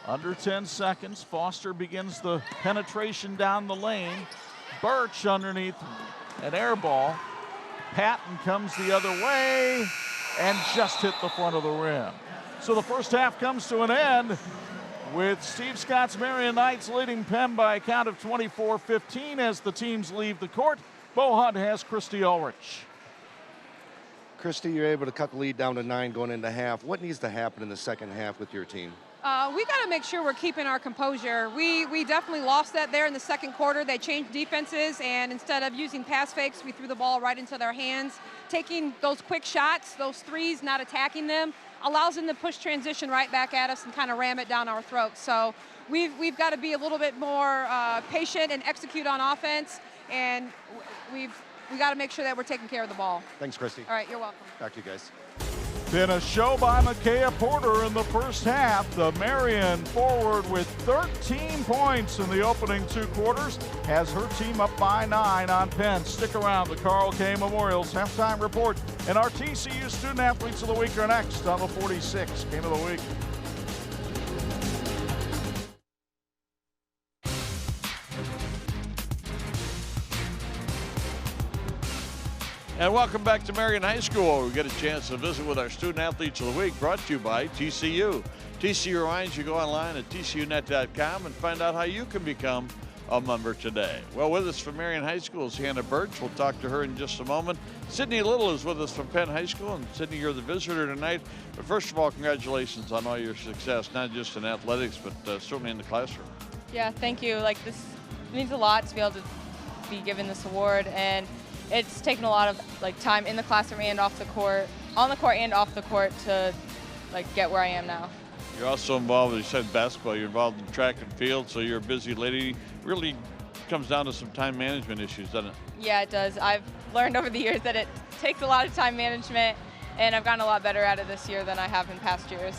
S1: Under 10 seconds, Foster begins the penetration down the lane. Birch underneath an air ball. Patton comes the other way and just hit the front of the rim. So the first half comes to an end with Steve Scott's Marian Knights leading Penn by a count of 24-15 as the teams leave the court. Bo Hunt has Christy Ulrich.
S3: Christy, you're able to cut the lead down to 9 going into half. What needs to happen in the second half with your team?
S5: We got to make sure we're keeping our composure. We definitely lost that there in the second quarter. They changed defenses, and instead of using pass fakes, we threw the ball right into their hands. Taking those quick shots, those threes, not attacking them, allows them to push transition right back at us and kind of ram it down our throats. So we've got to be a little bit more patient and execute on offense, and we got to make sure that we're taking care of the ball.
S3: Thanks, Christy.
S5: All right, you're welcome.
S3: Back to you guys.
S1: Been a show by Micaiah Porter in the first half. The Marian forward with 13 points in the opening 2 quarters has her team up by 9 on Penn. Stick around. The Carl K. Memorial's halftime report and our TCU Student Athletes of the Week are next on the 46 Game of the Week.
S2: And welcome back to Marian High School. We get a chance to visit with our Student Athletes of the Week, brought to you by TCU. TCU reminds you to go online at tcunet.com and find out how you can become a member today. Well, with us from Marian High School is Hannah Birch. We'll talk to her in just a moment. Sydney Little is with us from Penn High School. And Sydney, you're the visitor tonight. But first of all, congratulations on all your success, not just in athletics, but certainly in the classroom.
S7: Yeah, thank you. This means a lot to be able to be given this award, and it's taken a lot of time in the classroom and off the court, on the court and off the court to get where I am now. You're
S2: also involved, as you said, basketball. You're involved in track and field, so you're a busy lady. Really comes down to some time management issues, doesn't it?
S7: Yeah, it does. I've learned over the years that it takes a lot of time management, and I've gotten a lot better at it this year than I have in past years.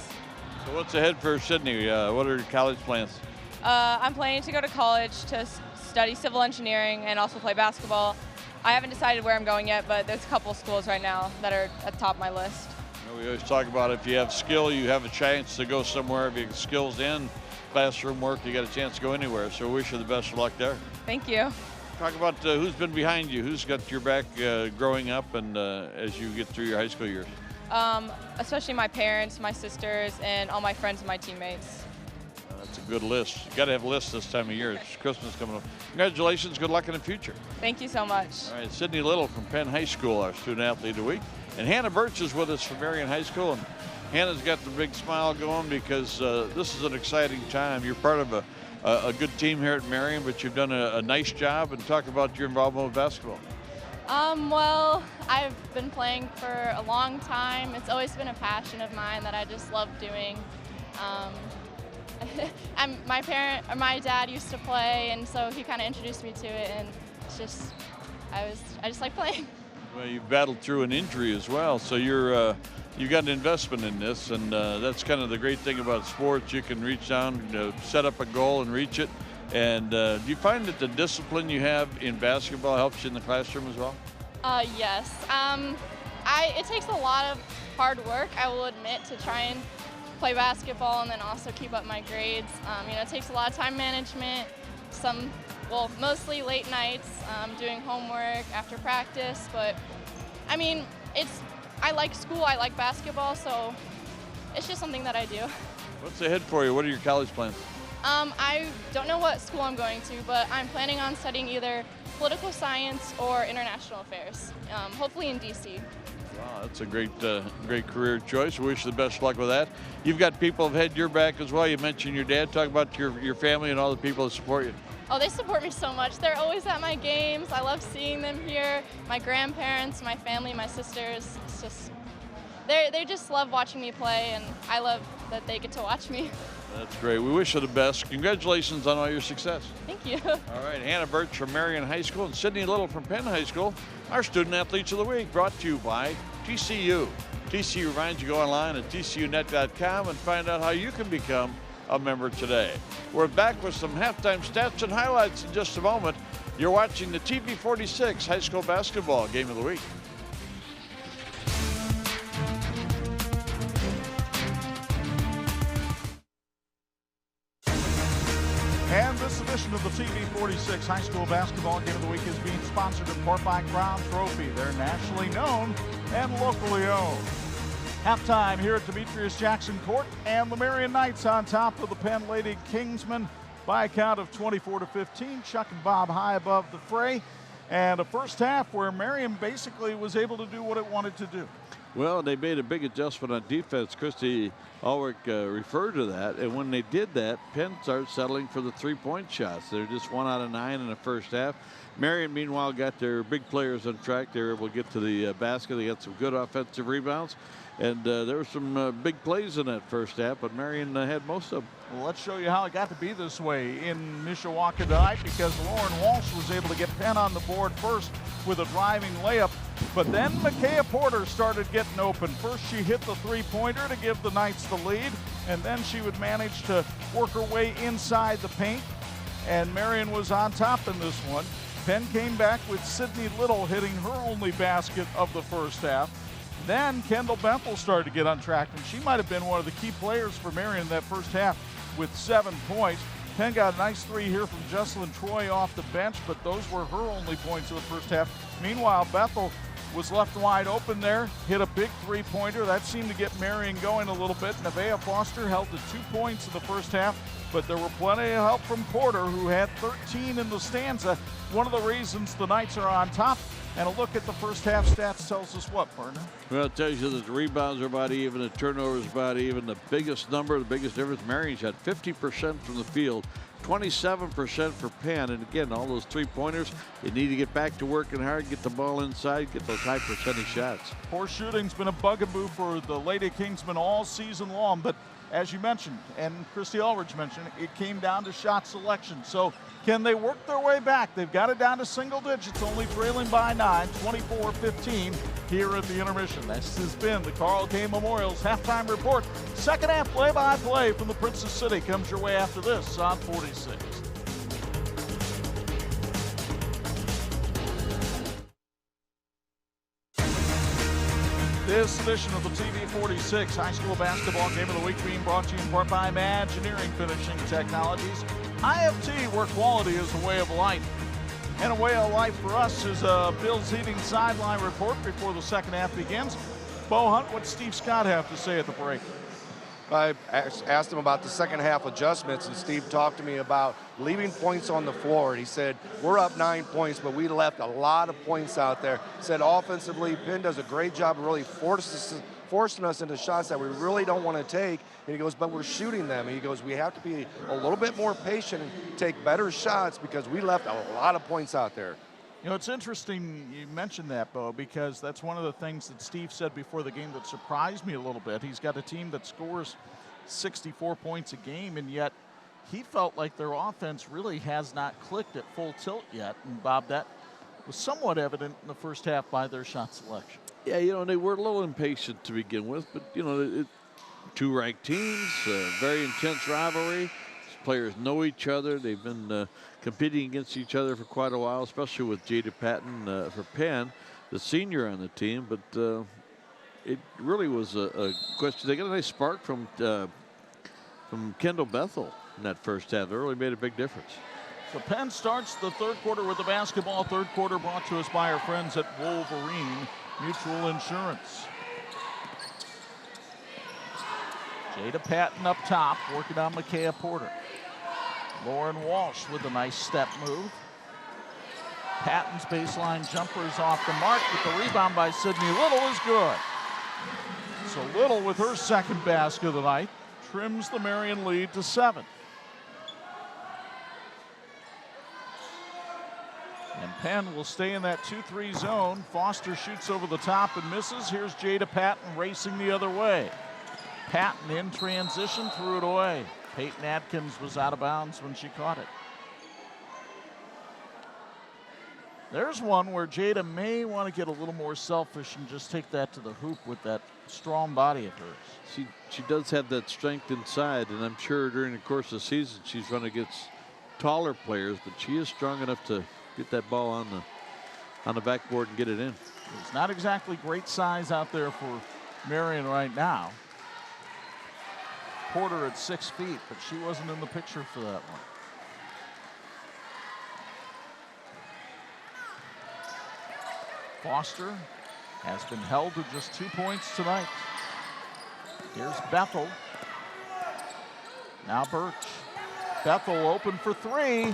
S2: So what's ahead for Sydney? What are your college plans?
S7: I'm planning to go to college to study civil engineering and also play basketball. I haven't decided where I'm going yet, but there's a couple of schools right now that are at the top of my list.
S2: We always talk about if you have skill, you have a chance to go somewhere. If you have skills in classroom work, you got a chance to go anywhere. So we wish you the best of luck there.
S7: Thank you.
S2: Talk about who's been behind you, who's got your back growing up and as you get through your high school years.
S7: Especially my parents, my sisters, and all my friends and my teammates.
S2: That's a good list. You got to have lists this time of year. It's Christmas coming up. Congratulations. Good luck in the future.
S7: Thank you so much.
S2: All right, Sydney Little from Penn High School, our Student Athlete of the Week. And Hannah Birch is with us from Marian High School. And Hannah's got the big smile going because this is an exciting time. You're part of a good team here at Marian, but you've done a nice job. And talk about your involvement with basketball.
S8: Well, I've been playing for a long time. It's always been a passion of mine that I just love doing. And my dad used to play, and so he kind of introduced me to it, and it's just, I just like playing.
S2: Well, you've battled through an injury as well, so you got an investment in this, and that's kind of the great thing about sports. You can reach down, set up a goal and reach it. And do you find that the discipline you have in basketball helps you in the classroom as well?
S8: Yes. It takes a lot of hard work, I will admit, to try and play basketball and then also keep up my grades. It takes a lot of time management, mostly late nights, doing homework after practice, but I like school, I like basketball, so it's just something that I do.
S2: What's ahead for you? What are your college plans?
S8: I don't know what school I'm going to, but I'm planning on studying either political science or international affairs, hopefully in DC.
S2: Wow, that's a great career choice. We wish you the best luck with that. You've got people who've had your back as well. You mentioned your dad. Talk about your family and all the people that support you.
S8: Oh, they support me so much. They're always at my games. I love seeing them here. My grandparents, my family, my sisters. It's just, they just love watching me play, and I love that they get to watch me.
S2: That's great. We wish you the best. Congratulations on all your success.
S8: Thank you.
S2: All right, Hannah Birch from Marian High School and Sydney Little from Penn High School, our Student Athletes of the Week, brought to you by TCU. TCU reminds you to go online at tcunet.com and find out how you can become a member today. We're back with some halftime stats and highlights in just a moment. You're watching the TV46 High School Basketball Game of the Week.
S1: And this edition of the TV46 High School Basketball Game of the Week is being sponsored in part by Crown Trophy. They're nationally known and locally owned. Halftime here at Demetrius Jackson Court, and the Marian Knights on top of the Penn Lady Kingsmen by a count of 24-15. Chuck and Bob high above the fray, and a first half where Marian basically was able to do what it wanted to do.
S2: Well, they made a big adjustment on defense. Christy Ulrich referred to that, and when they did that, Penn started settling for the three-point shots. They're just 1 out of 9 in the first half. Marian, meanwhile, got their big players on track. They were able to get to the basket. They got some good offensive rebounds, and there were some big plays in that first half, but Marian had most of them.
S1: Well, let's show you how it got to be this way in Mishawaka tonight, because Lauren Walsh was able to get Penn on the board first with a driving layup, but then Micaiah Porter started getting open. First she hit the three-pointer to give the Knights the lead, and then she would manage to work her way inside the paint, and Marian was on top in this one. Penn came back with Sydney Little hitting her only basket of the first half. Then Kendall Bethel started to get on track, and she might have been one of the key players for Marian in that first half with 7 points. Penn got a nice three here from Jesselyn Troy off the bench, but those were her only points of the first half. Meanwhile, Bethel was left wide open there, hit a big three-pointer. That seemed to get Marian going a little bit. Nevaeh Foster held to 2 points in the first half, but there were plenty of help from Porter, who had 13 in the stanza. One of the reasons the Knights are on top. And a look at the first half stats tells us what, partner?
S2: Well, it tells you that the rebounds are about even, the turnovers about even. The biggest number, the biggest difference, Marian shot 50% from the field, 27% for Penn. And again, all those three-pointers, you need to get back to working hard, get the ball inside, get those high percentage shots.
S1: Poor shooting's been a bugaboo for the Lady Kingsmen all season long, but as you mentioned, and Christy Ulrich mentioned, it came down to shot selection. So can they work their way back? They've got it down to single digits, only trailing by 9, 24-15 here at the intermission. This has been the Carl K. Memorial's halftime report. Second half play-by-play from the Princess City comes your way after this on 46. This edition of the TV46 High School Basketball Game of the Week being brought to you in part by Imagineering Finishing Technologies. IFT, where quality is a way of life. And a way of life for us is a Bills Heating sideline report before the second half begins. Bo Hunt, what does Steve Scott have to say at the break?
S3: I asked him about the second half adjustments, and Steve talked to me about leaving points on the floor. And he said, we're up 9 points, but we left a lot of points out there. He said offensively, Penn does a great job of really forcing us into shots that we really don't want to take. And he goes, but we're shooting them. And he goes, we have to be a little bit more patient and take better shots because we left a lot of points out there.
S1: You know, it's interesting you mentioned that, Bo, because that's one of the things that Steve said before the game that surprised me a little bit. He's got a team that scores 64 points a game, and yet he felt like their offense really has not clicked at full tilt yet. And, Bob, that was somewhat evident in the first half by their shot selection.
S2: Yeah, you know, they were a little impatient to begin with, but, you know, two ranked teams, very intense rivalry. Players know each other. They've been competing against each other for quite a while, especially with Jada Patton for Penn, the senior on the team. But it really was a question. They got a nice spark from Kendall Bethel in that first half. It really made a big difference.
S1: So Penn starts the third quarter with the basketball. Third quarter brought to us by our friends at Wolverine Mutual Insurance. Jada Patton up top, working on Micaiah Porter. Lauren Walsh with a nice step move. Patton's baseline jumper is off the mark, but the rebound by Sydney Little is good. So Little, with her second basket of the night, trims the Marian lead to 7. And Penn will stay in that 2-3 zone. Foster shoots over the top and misses. Here's Jada Patton racing the other way. Patton in transition, threw it away. Peyton Adkins was out of bounds when she caught it. There's one where Jada may want to get a little more selfish and just take that to the hoop with that strong body of hers.
S2: She does have that strength inside, and I'm sure during the course of the season she's run against taller players, but she is strong enough to get that ball on the backboard and get it in.
S1: It's not exactly great size out there for Marian right now. Porter at 6 feet, but she wasn't in the picture for that one. Foster has been held to just 2 points tonight. Here's Bethel. Now Birch. Bethel open for 3.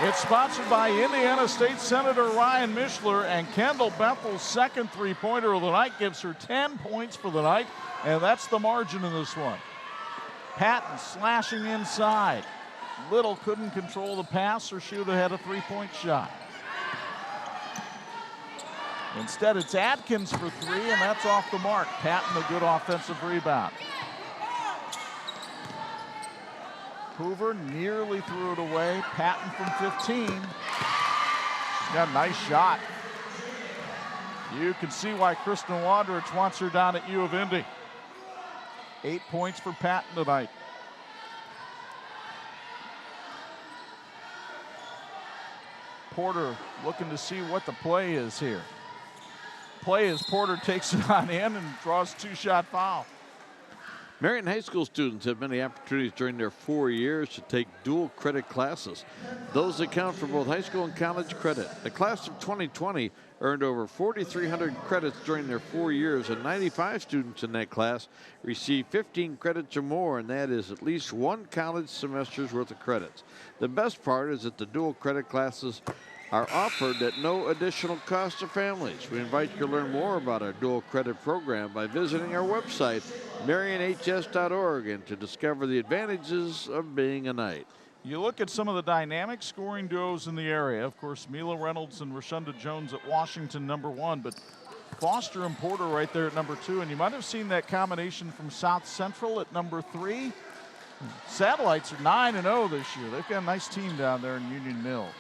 S1: It's sponsored by Indiana State Senator Ryan Mishler, and Kendall Bethel's second three-pointer of the night gives her 10 points for the night, and that's the margin in this one. Patton slashing inside. Little couldn't control the pass or she would have had a three-point shot. Instead, it's Adkins for 3, and that's off the mark. Patton, a good offensive rebound. Hoover nearly threw it away. Patton from 15. She's got a nice shot. You can see why Kristen Wondrich wants her down at U of Indy. 8 points for Patton tonight. Porter looking to see what the play is here. Play as Porter takes it on in and draws a 2-shot foul.
S2: Marian High School students have many opportunities during their 4 years to take dual credit classes. Those account for both high school and college credit. The class of 2020 earned over 4,300 credits during their 4 years, and 95 students in that class received 15 credits or more, and that is at least 1 college semester's worth of credits. The best part is that the dual credit classes are offered at no additional cost to families. We invite you to learn more about our dual credit program by visiting our website, marianhs.org, and to discover the advantages of being a Knight.
S1: You look at some of the dynamic scoring duos in the area. Of course, Mila Reynolds and Rashunda Jones at Washington, number 1, but Foster and Porter right there at number 2. And you might have seen that combination from South Central at number 3. Satellites are 9-0 this year. They've got a nice team down there in Union Mills.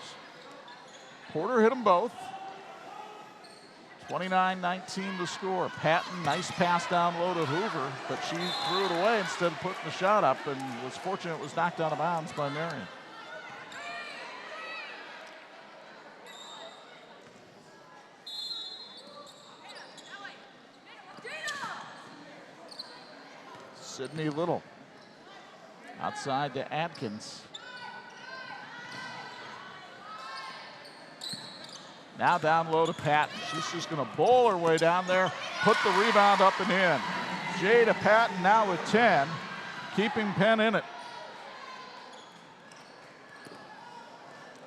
S1: Porter hit them both. 29-19 to score. Patton, nice pass down low to Hoover, but she threw it away instead of putting the shot up, and was fortunate it was knocked out of bounds by Marian. Sydney Little outside to Adkins. Now down low to Patton. She's just going to bowl her way down there, put the rebound up and in. Jada Patton now with 10, keeping Penn in it.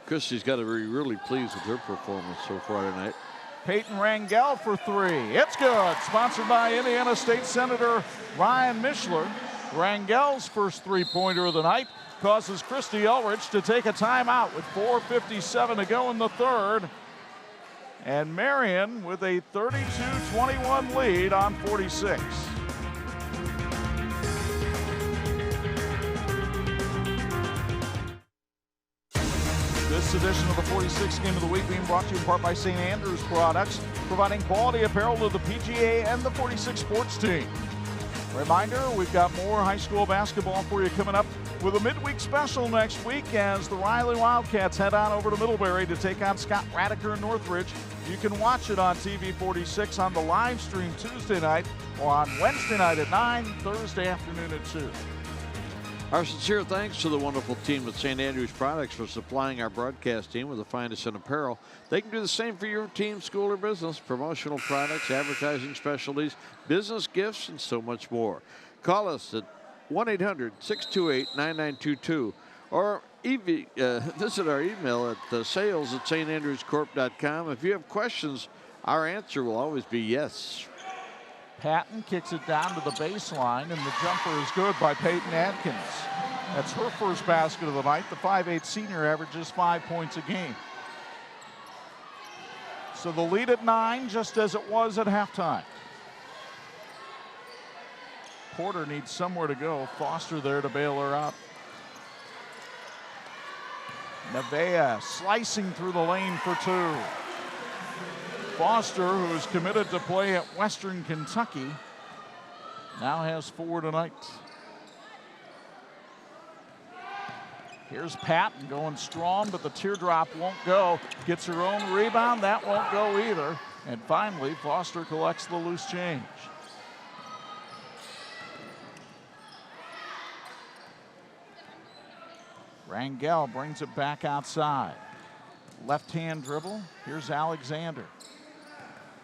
S2: Christie's got to be really pleased with her performance so far tonight.
S1: Peyton Rangel for 3. It's good. Sponsored by Indiana State Senator Ryan Mishler. Rangel's first three-pointer of the night causes Christy Elrich to take a timeout with 4:57 to go in the third. And Marian with a 32-21 lead on 46. This edition of the 46 Game of the Week being brought to you in part by St. Andrews Products, providing quality apparel to the PGA and the 46 sports team. Reminder, we've got more high school basketball for you coming up with a midweek special next week as the Riley Wildcats head on over to Middlebury to take on Scott Radiker and Northridge. You can watch it on TV 46 on the live stream Tuesday night or on Wednesday night at 9, Thursday afternoon at 2.
S2: Our sincere thanks to the wonderful team at St. Andrews Products for supplying our broadcast team with the finest in apparel. They can do the same for your team, school, or business. Promotional products, advertising specialties, business gifts, and so much more. Call us at 1-800-628-9922 or visit our email at sales@standrewscorp.com. If you have questions, our answer will always be yes.
S1: Patton kicks it down to the baseline, and the jumper is good by Peyton Adkins. That's her first basket of the night. The 5'8" senior averages 5 points a game. So the lead at 9, just as it was at halftime. Porter needs somewhere to go. Foster there to bail her out. Nevaeh slicing through the lane for 2. Foster, who is committed to play at Western Kentucky, now has 4 tonight. Here's Patton going strong, but the teardrop won't go. Gets her own rebound, that won't go either. And finally, Foster collects the loose change. Rangel brings it back outside. Left-hand dribble. Here's Alexander.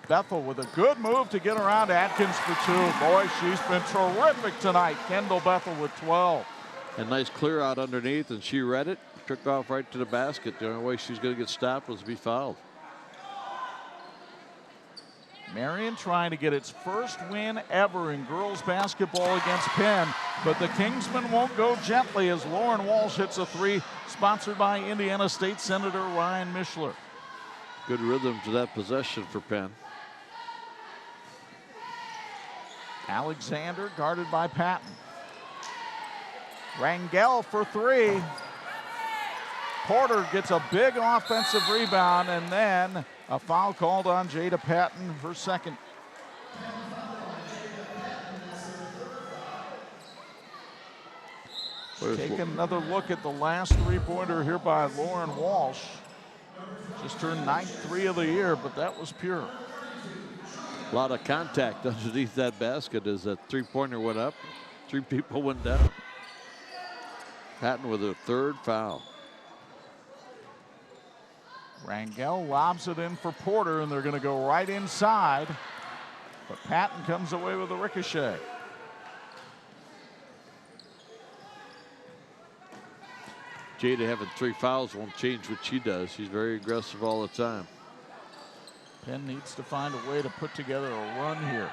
S1: Bethel with a good move to get around Adkins for 2. Boy, she's been terrific tonight. Kendall Bethel with 12.
S2: A nice clear out underneath, and she read it. Took off right to the basket. The only way she's going to get stopped was to be fouled.
S1: Marian trying to get its first win ever in girls basketball against Penn, but the Kingsmen won't go gently as Lauren Walsh hits a 3, sponsored by Indiana State Senator Ryan Mishler.
S2: Good rhythm to that possession for Penn.
S1: Alexander guarded by Patton. Rangel for 3. Porter gets a big offensive rebound, and then a foul called on Jada Patton, her second. Take another look at the last 3-pointer here by Lauren Walsh. Just her 9th 3 of the year, but that was pure.
S2: A lot of contact underneath that basket as that 3-pointer went up. 3 people went down. Patton with a 3rd foul.
S1: Rangel lobs it in for Porter, and they're going to go right inside. But Patton comes away with a ricochet.
S2: Jada having 3 fouls won't change what she does. She's very aggressive all the time.
S1: Penn needs to find a way to put together a run here.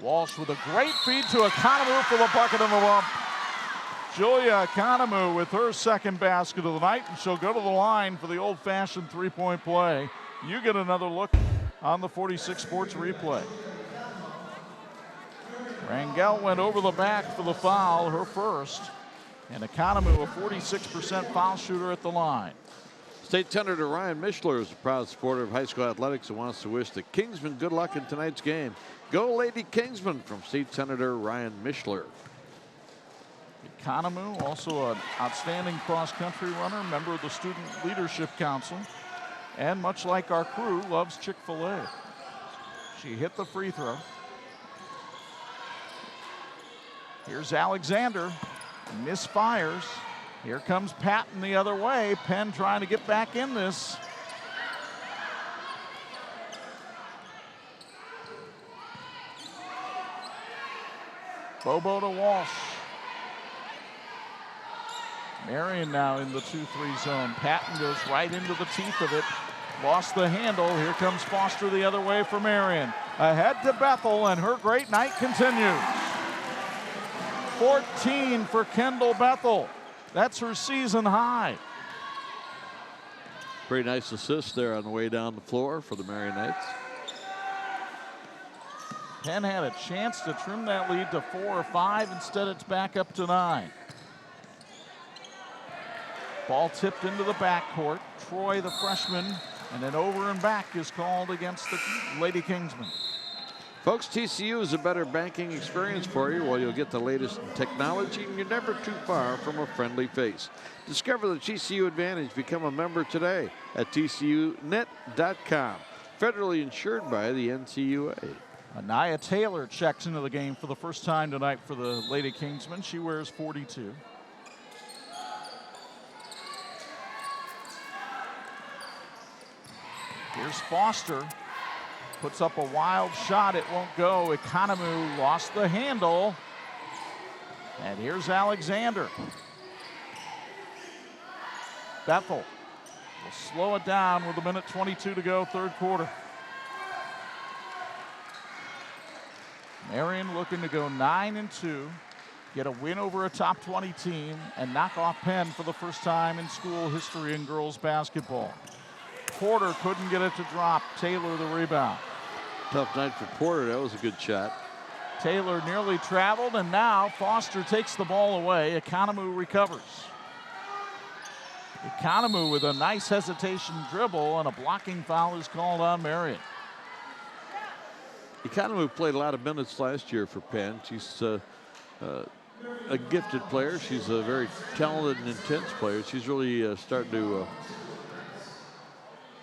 S1: Walsh with a great feed to Economou for the bucket and the lump. Julia Economou with her second basket of the night, and she'll go to the line for the old-fashioned 3-point play. You get another look on the 46 Sports replay. Rangel went over the back for the foul, her first. And Economou, a 46% foul shooter at the line.
S2: State Senator Ryan Mishler is a proud supporter of high school athletics and wants to wish the Kingsmen good luck in tonight's game. Go Lady Kingsmen from State Senator Ryan Mishler.
S1: Economou, also an outstanding cross-country runner, member of the Student Leadership Council, and much like our crew, loves Chick-fil-A. She hit the free throw. Here's Alexander, misfires. Here comes Patton the other way. Penn trying to get back in this. Bobo to Walsh. Marian now in the 2-3 zone. Patton goes right into the teeth of it. Lost the handle. Here comes Foster the other way for Marian. Ahead to Bethel, and her great night continues. 14 for Kendall Bethel. That's her season high.
S2: Pretty nice assist there on the way down the floor for the Marian Knights.
S1: Penn had a chance to trim that lead to 4 or 5. Instead, it's back up to 9. Ball tipped into the backcourt. Troy, the freshman, and then over and back is called against the Lady Kingsmen.
S2: Folks, TCU is a better banking experience for you while you'll get the latest in technology, and you're never too far from a friendly face. Discover the TCU advantage. Become a member today at tcunet.com. Federally insured by the NCUA.
S1: Anaya Taylor checks into the game for the first time tonight for the Lady Kingsmen. She wears 42. Here's Foster. Puts up a wild shot. It won't go. Economou lost the handle. And here's Alexander. Bethel will slow it down with 1:22 to go, third quarter. Marian looking to go 9-2, get a win over a top 20 team, and knock off Penn for the first time in school history in girls basketball. Porter couldn't get it to drop. Taylor the rebound.
S2: Tough night for Porter. That was a good shot.
S1: Taylor nearly traveled, and now Foster takes the ball away. Economou recovers. Economou with a nice hesitation dribble, and a blocking foul is called on Marian.
S2: Economou played a lot of minutes last year for Penn. She's a gifted player. She's a very talented and intense player. She's really starting to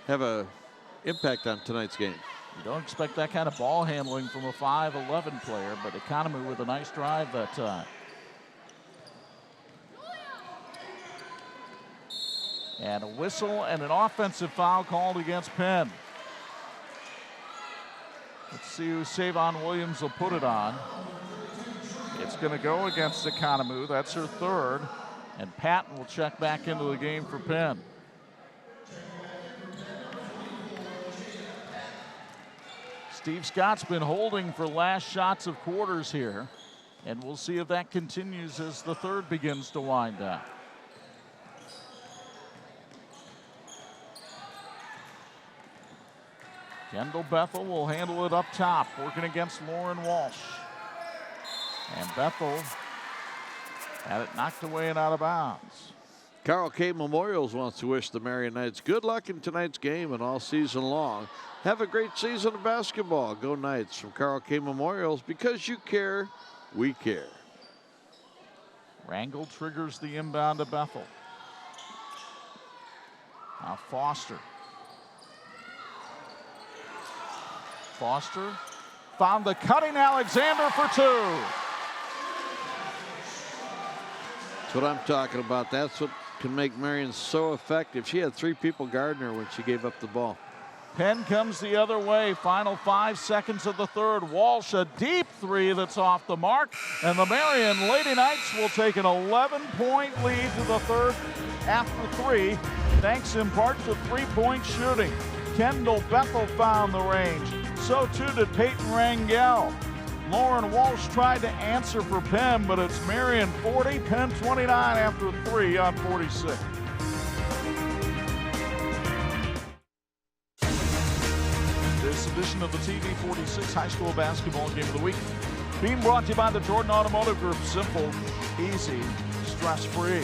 S2: have an impact on tonight's game.
S1: You don't expect that kind of ball handling from a 5'11" player, but Economou with a nice drive that time. And a whistle and an offensive foul called against Penn. Let's see who Savon Williams will put it on. It's going to go against Economou. That's her third. And Patton will check back into the game for Penn. Steve Scott's been holding for last shots of quarters here, and we'll see if that continues as the third begins to wind down. Kendall Bethel will handle it up top, working against Lauren Walsh. And Bethel had it knocked away and out of bounds.
S2: Carl K. Memorials wants to wish the Marian Knights good luck in tonight's game and all season long. Have a great season of basketball. Go Knights from Carl K. Memorials. Because you care, we care.
S1: Rangel triggers the inbound to Bethel. Now Foster. Foster found the cutting Alexander for two.
S2: That's what I'm talking about. That's what can make Marian so effective. She had three people guarding her when she gave up the ball.
S1: Penn comes the other way. Final 5 seconds of the third. Walsh, a deep three that's off the mark. And the Marian Lady Knights will take an 11-point lead to the third after three, thanks in part to three-point shooting. Kendall Bethel found the range. So too did Peyton Rangel. Lauren Walsh tried to answer for Penn, but it's Marian 40, Penn 29 after three on 46. This edition of the TV 46 High School Basketball Game of the Week being brought to you by the Jordan Automotive Group. Simple, easy, stress-free.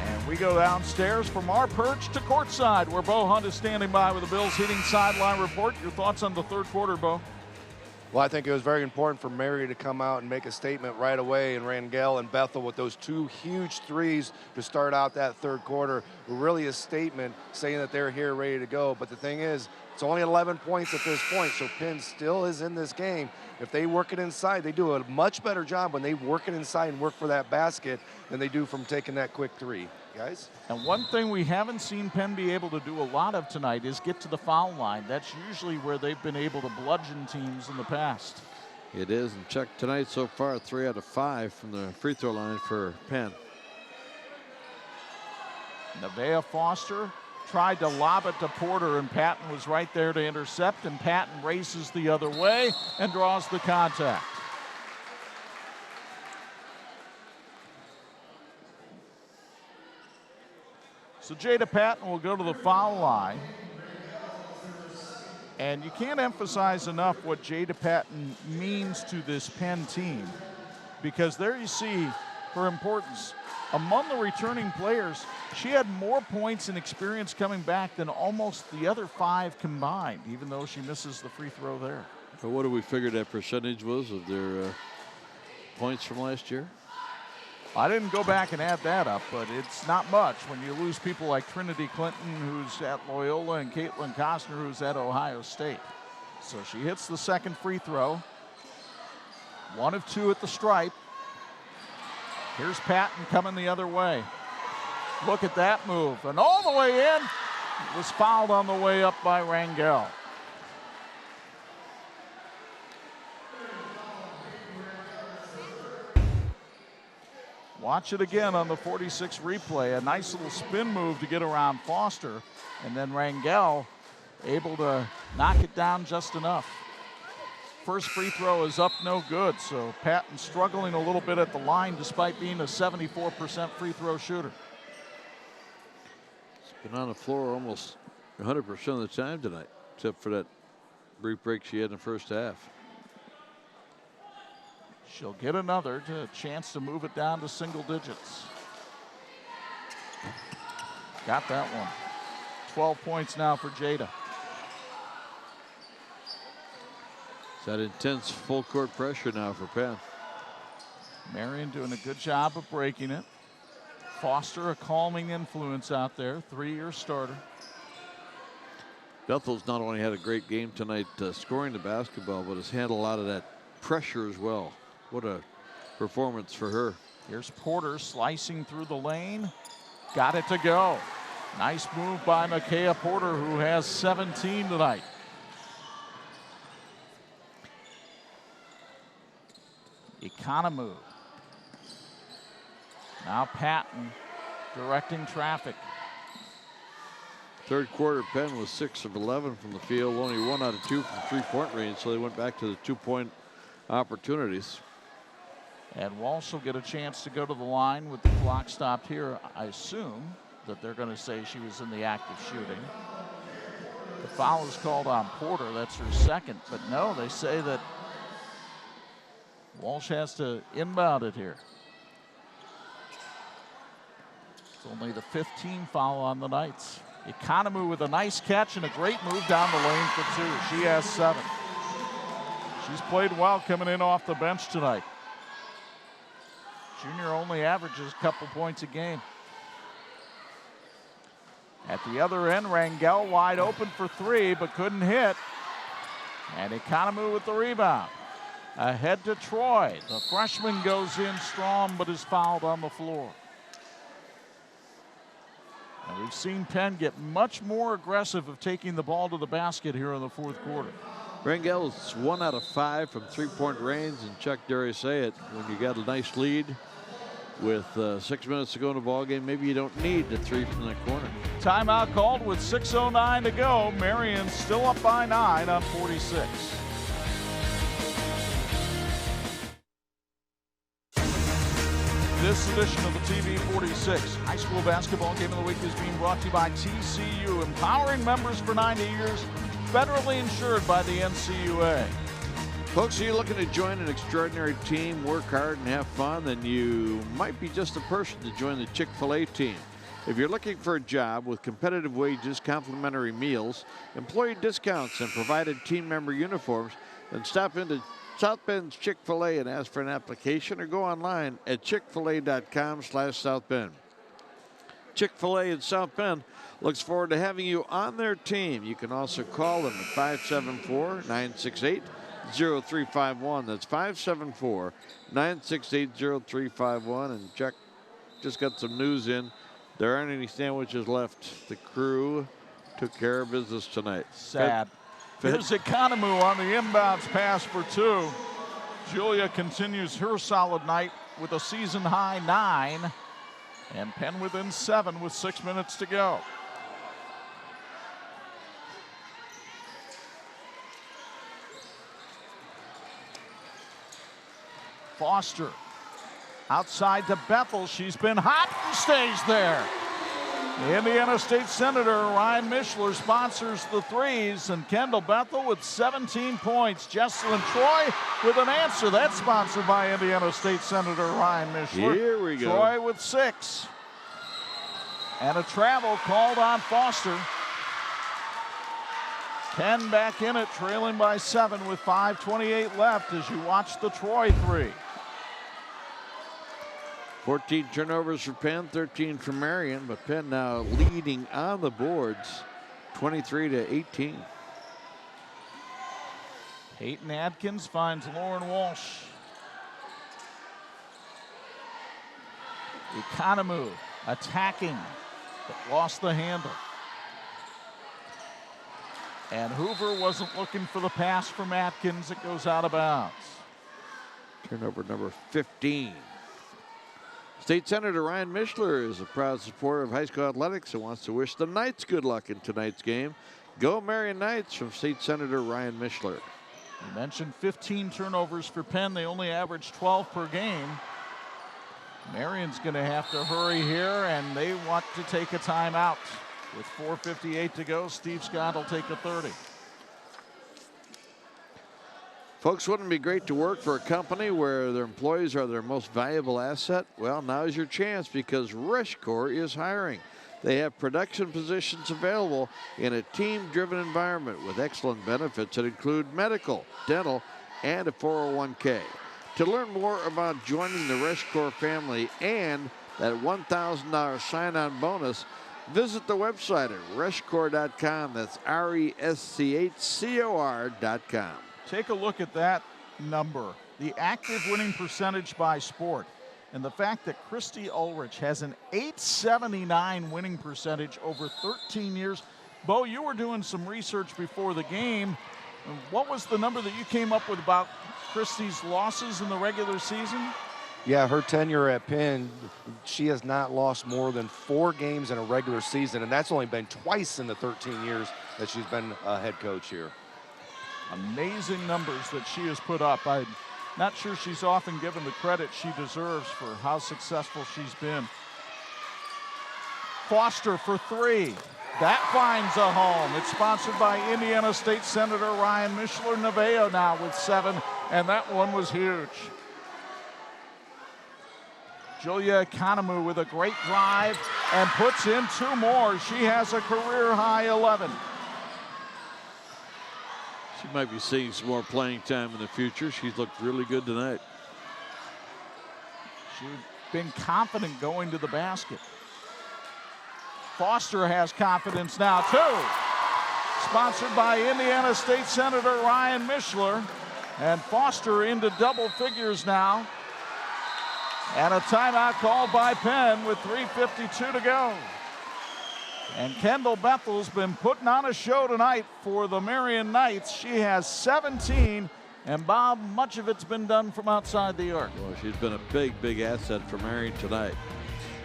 S1: And we go downstairs from our perch to courtside, where Bo Hunt is standing by with the Bills Heating sideline report. Your thoughts on the third quarter, Bo?
S3: Well, I think it was very important for Mary to come out and make a statement right away, and Rangel and Bethel with those two huge threes to start out that third quarter were really a statement saying that they're here ready to go. But the thing is, it's only 11 points at this point, so Penn still is in this game. If they work it inside, they do a much better job when they work it inside and work for that basket than they do from taking that quick three. Guys?
S1: And one thing we haven't seen Penn be able to do a lot of tonight is get to the foul line. That's usually where they've been able to bludgeon teams in the past.
S2: It is, and check tonight so far, 3 out of 5 from the free throw line for Penn.
S1: Nevaeh Foster tried to lob it to Porter, and Patton was right there to intercept, and Patton races the other way and draws the contact. So Jada Patton will go to the foul line. And you can't emphasize enough what Jada Patton means to this Penn team, because there you see her importance. Among the returning players, she had more points and experience coming back than almost the other 5 combined, even though she misses the free throw there.
S2: Well, what do we figure that percentage was of their points from last year?
S1: I didn't go back and add that up, but it's not much when you lose people like Trinity Clinton, who's at Loyola, and Caitlin Costner, who's at Ohio State. So she hits the second free throw. 1 of 2 at the stripe. Here's Patton coming the other way. Look at that move, and all the way in. Was fouled on the way up by Rangel. Watch it again on the 46 replay. A nice little spin move to get around Foster, and then Rangel able to knock it down just enough. First free throw is up, no good, so Patton struggling a little bit at the line despite being a 74% free throw shooter.
S2: He's been on the floor almost 100% of the time tonight, except for that brief break she had in the first half.
S1: She'll get another chance to move it down to single digits. Got that one. 12 points now for Jada.
S2: It's that intense full court pressure now for Penn.
S1: Marian doing a good job of breaking it. Foster, a calming influence out there, 3-year starter.
S2: Bethel's not only had a great game tonight scoring the basketball, but has handled a lot of that pressure as well. What a performance for her.
S1: Here's Porter slicing through the lane. Got it to go. Nice move by Makaya Porter, who has 17 tonight. Economou. Now Patton directing traffic.
S2: Third quarter, Penn was 6 of 11 from the field, only 1 out of 2 from three-point range, so they went back to the 2-point opportunities.
S1: And Walsh will get a chance to go to the line with the clock stopped here. I assume that they're going to say she was in the act of shooting. The foul is called on Porter. That's her second. But no, they say that Walsh has to inbound it here. It's only the 15th foul on the Knights. Economou with a nice catch and a great move down the lane for 2. She has 7. She's played well coming in off the bench tonight. Junior only averages a couple points a game. At the other end, Rangel wide open for 3, but couldn't hit. And Economou with the rebound. Ahead to Troy. The freshman goes in strong, but is fouled on the floor. And we've seen Penn get much more aggressive of taking the ball to the basket here in the fourth quarter.
S2: Rangel's 1 out of 5 from three-point range, and Chuck, dare I say it, when you got a nice lead with 6 minutes to go in the ball game, maybe you don't need the 3 from the corner.
S1: Timeout called with 6:09 to go. Marian still up by 9 on 46. This edition of the TV 46 High School Basketball Game of the Week is being brought to you by TCU, empowering members for 90 years, federally insured by the NCUA.
S2: Folks, are you looking to join an extraordinary team, work hard, and have fun? Then you might be just the person to join the Chick-fil-A team. If you're looking for a job with competitive wages, complimentary meals, employee discounts, and provided team member uniforms, then stop into South Bend's Chick-fil-A and ask for an application, or go online at chickfil-a.com/South Bend. Chick-fil-A in South Bend looks forward to having you on their team. You can also call them at 574-968-0351. That's 574-968-0351. And Chuck just got some news in. There aren't any sandwiches left. The crew took care of business tonight.
S1: Sad. Here's Economou on the inbounds pass for 2. Julia continues her solid night with a season-high 9. And Penn within 7 with 6 minutes to go. Foster outside to Bethel. She's been hot and stays there. The Indiana State Senator Ryan Mishler sponsors the threes, and Kendall Bethel with 17 points. Jesselyn Troy with an answer. That's sponsored by Indiana State Senator Ryan Mishler.
S2: Here we go.
S1: Troy with 6. And a travel called on Foster. Penn back in it, trailing by 7 with 5:28 left as you watch the Troy three.
S2: 14 turnovers for Penn, 13 for Marian, but Penn now leading on the boards, 23-18.
S1: Peyton Adkins finds Lauren Walsh. Economou attacking, but lost the handle. And Hoover wasn't looking for the pass from Atkins. It goes out of bounds.
S2: Turnover number 15. State Senator Ryan Mishler is a proud supporter of high school athletics and wants to wish the Knights good luck in tonight's game. Go Marian Knights from State Senator Ryan Mishler.
S1: You mentioned 15 turnovers for Penn. They only average 12 per game. Marian's going to have to hurry here, and they want to take a timeout. With 4:58 to go, Steve Scott will take a 30.
S2: Folks, wouldn't it be great to work for a company where their employees are their most valuable asset? Well, now's your chance because Reshcore is hiring. They have production positions available in a team-driven environment with excellent benefits that include medical, dental, and a 401k. To learn more about joining the Reshcore family and that $1,000 sign-on bonus, visit the website at reshcore.com. That's RESCHCOR.com.
S1: Take a look at that number, the active winning percentage by sport, and the fact that Christy Ulrich has an .879 winning percentage over 13 years. Bo, you were doing some research before the game. What was the number that you came up with about Christy's losses in the regular season?
S3: Yeah, her tenure at Penn, she has not lost more than 4 games in a regular season, and that's only been twice in the 13 years that she's been a head coach here.
S1: Amazing numbers that she has put up. I'm not sure she's often given the credit she deserves for how successful she's been. Foster for 3. That finds a home. It's sponsored by Indiana State Senator Ryan Mishler. Neveo now with 7, and that one was huge. Julia Economou with a great drive and puts in 2 more. She has a career-high 11.
S2: She might be seeing some more playing time in the future. She's looked really good tonight.
S1: She's been confident going to the basket. Foster has confidence now, too. Sponsored by Indiana State Senator Ryan Mishler. And Foster into double figures now. And a timeout called by Penn with 3:52 to go. And Kendall Bethel's been putting on a show tonight for the Marian Knights. She has 17, and Bob, much of it's been done from outside the arc.
S2: Well, she's been a big asset for Marian tonight.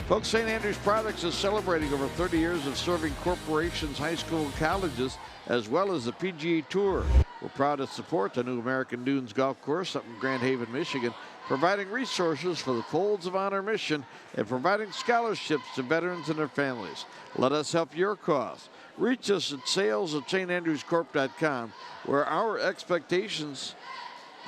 S2: Folks, St. Andrews Products is celebrating over 30 years of serving corporations, high school, and colleges, as well as the PGA Tour. We're proud to support the new American Dunes Golf Course up in Grand Haven, Michigan, providing resources for the Folds of Honor mission and providing scholarships to veterans and their families. Let us help your cause. Reach us at sales@standrewscorp.com, where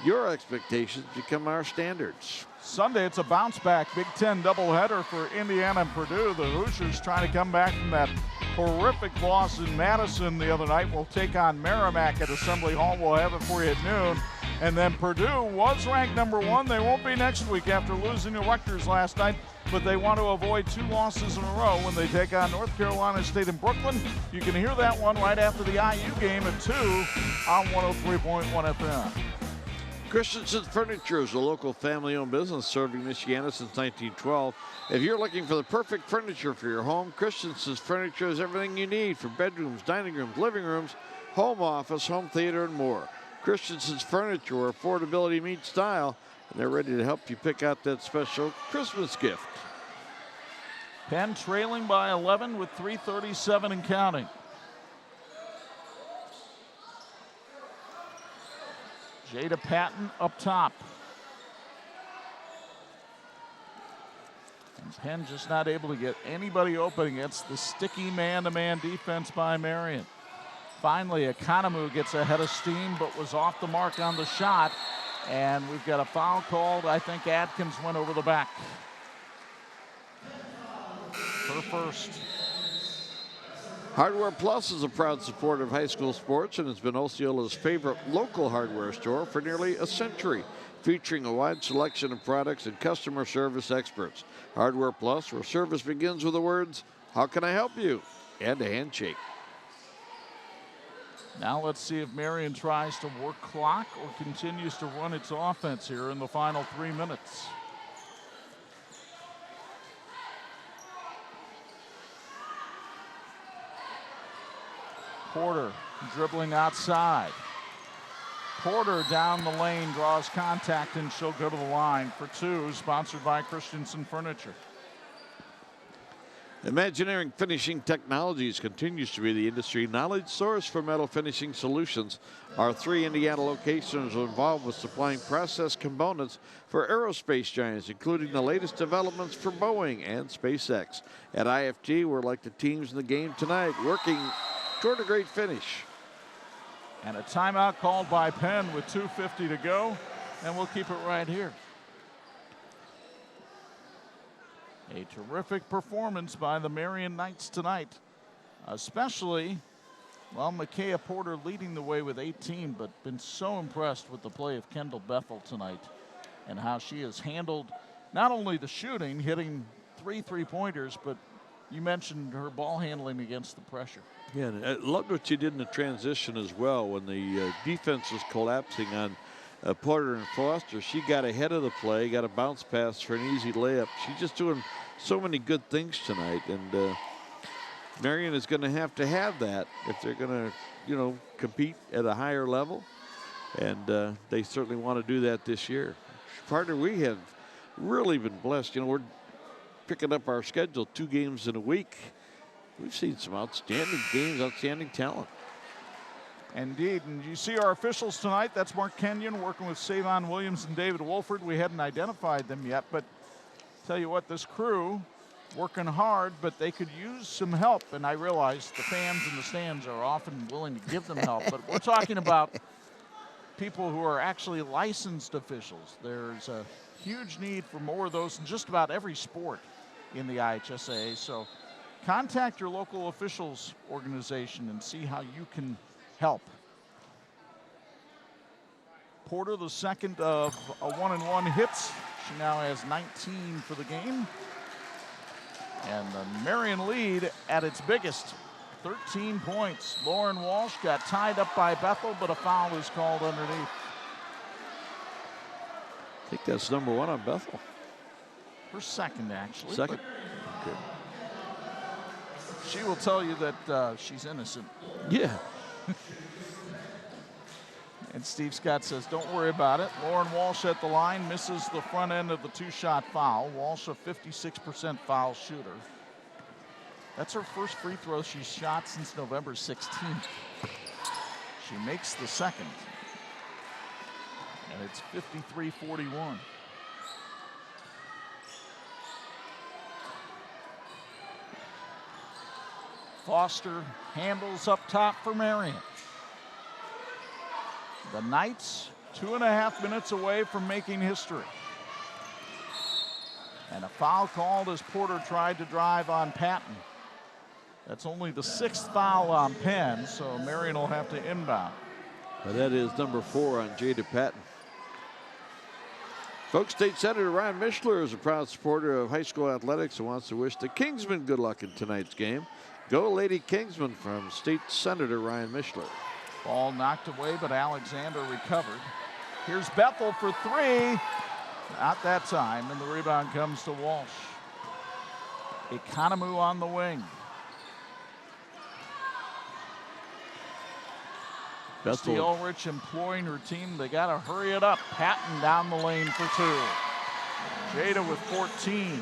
S2: your expectations become our standards.
S1: Sunday, it's a bounce-back Big Ten doubleheader for Indiana and Purdue. The Hoosiers trying to come back from that horrific loss in Madison the other night. We'll take on Merrimack at Assembly Hall. We'll have it for you at noon. And then Purdue was ranked number 1. They won't be next week after losing to Rutgers last night, but they want to avoid 2 losses in a row when they take on North Carolina State in Brooklyn. You can hear that one right after the IU game at 2 on 103.1 FM.
S2: Christensen's Furniture is a local family-owned business serving Michiana since 1912. If you're looking for the perfect furniture for your home, Christensen's Furniture is everything you need for bedrooms, dining rooms, living rooms, home office, home theater, and more. Christensen's Furniture, where affordability meets style, and they're ready to help you pick out that special Christmas gift.
S1: Penn trailing by 11 with 3:37 and counting. Jada Patton up top. And Penn just not able to get anybody open against the sticky man-to-man defense by Marian. Finally, Economou gets ahead of steam, but was off the mark on the shot. And we've got a foul called. I think Adkins went over the back. Her first.
S2: Hardware Plus is a proud supporter of high school sports and has been Osceola's favorite local hardware store for nearly a century, featuring a wide selection of products and customer service experts. Hardware Plus, where service begins with the words, "How can I help you?" and a handshake.
S1: Now let's see if Marian tries to work clock or continues to run its offense here in the final 3 minutes. Porter dribbling outside. Porter down the lane draws contact, and she'll go to the line for two, sponsored by Christensen Furniture.
S2: Imagineering Finishing Technologies continues to be the industry knowledge source for metal finishing solutions. Our 3 Indiana locations are involved with supplying process components for aerospace giants, including the latest developments for Boeing and SpaceX. At IFG, we're like the teams in the game tonight, working toward a great finish.
S1: And a timeout called by Penn with 2:50 to go, and we'll keep it right here. A terrific performance by the Marian Knights tonight, especially, well, Micaiah Porter leading the way with 18, but been so impressed with the play of Kendall Bethel tonight and how she has handled not only the shooting, hitting 3 3-pointers, but you mentioned her ball handling against the pressure.
S2: Yeah, and I loved what she did in the transition as well. When the defense was collapsing on Porter and Foster, she got ahead of the play, got a bounce pass for an easy layup. She's just doing so many good things tonight, and Marian is going to have that if they're going to, compete at a higher level, and they certainly want to do that this year. Partner, we have really been blessed. We're picking up our schedule 2 games in a week. We've seen some outstanding games, outstanding talent.
S1: Indeed, and you see our officials tonight. That's Mark Kenyon working with Savon Williams and David Wolford. We hadn't identified them yet, but tell you what, this crew working hard, but they could use some help. And I realize the fans in the stands are often willing to give them help, but we're talking about people who are actually licensed officials. There's a huge need for more of those in just about every sport in the IHSA. So contact your local officials organization and see how you can help. Porter, the second of a 1-and-1 hits. She now has 19 for the game. And the Marian lead at its biggest, 13 points. Lauren Walsh got tied up by Bethel, but a foul is called underneath.
S2: I think that's number 1 on Bethel.
S1: Her second, actually.
S2: Second? Good.
S1: She will tell you that she's innocent.
S2: Yeah.
S1: And Steve Scott says, don't worry about it. Lauren Walsh at the line misses the front end of the 2-shot foul. Walsh, a 56% foul shooter. That's her first free throw she's shot since November 16th. She makes the second. And it's 53-41. Foster handles up top for Marian. The Knights 2.5 minutes away from making history. And a foul called as Porter tried to drive on Patton. That's only the 6th foul on Penn, so Marian will have to inbound.
S2: But that is number 4 on Jada Patton. Folks, State Senator Ryan Mishler is a proud supporter of high school athletics and wants to wish the Kingsmen good luck in tonight's game. Go Lady Kingsmen from State Senator Ryan Mishler.
S1: Ball knocked away, but Alexander recovered. Here's Bethel for 3. Not that time, and the rebound comes to Walsh. Economou on the wing. Christy Ulrich employing her team. They got to hurry it up. Patton down the lane for 2. Jada with 14.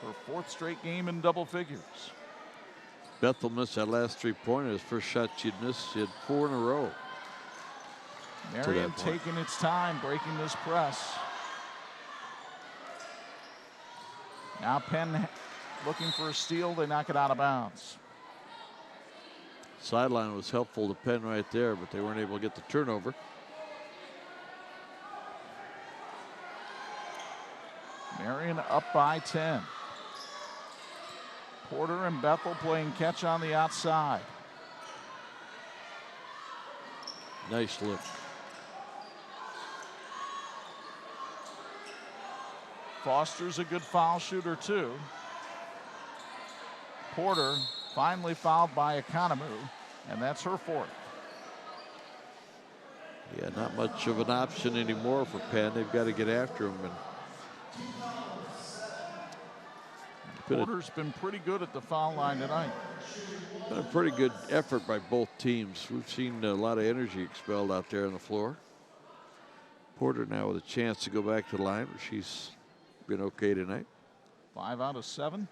S1: Her 4th straight game in double figures.
S2: Bethel missed that last 3-pointer. His first shot she'd missed. She had 4 in a row.
S1: Marian taking its time, breaking this press. Now Penn looking for a steal. They knock it out of bounds.
S2: Sideline was helpful to Penn right there, but they weren't able to get the turnover.
S1: Marian up by 10. Porter and Bethel playing catch on the outside.
S2: Nice lift.
S1: Foster's a good foul shooter too. Porter finally fouled by Economou, and that's her fourth.
S2: Yeah, not much of an option anymore for Penn. They've got to get after him.
S1: Porter's been pretty good at the foul line tonight.
S2: Been a pretty good effort by both teams. We've seen a lot of energy expelled out there on the floor. Porter now with a chance to go back to the line, but she's been okay tonight.
S1: 5 out of 7.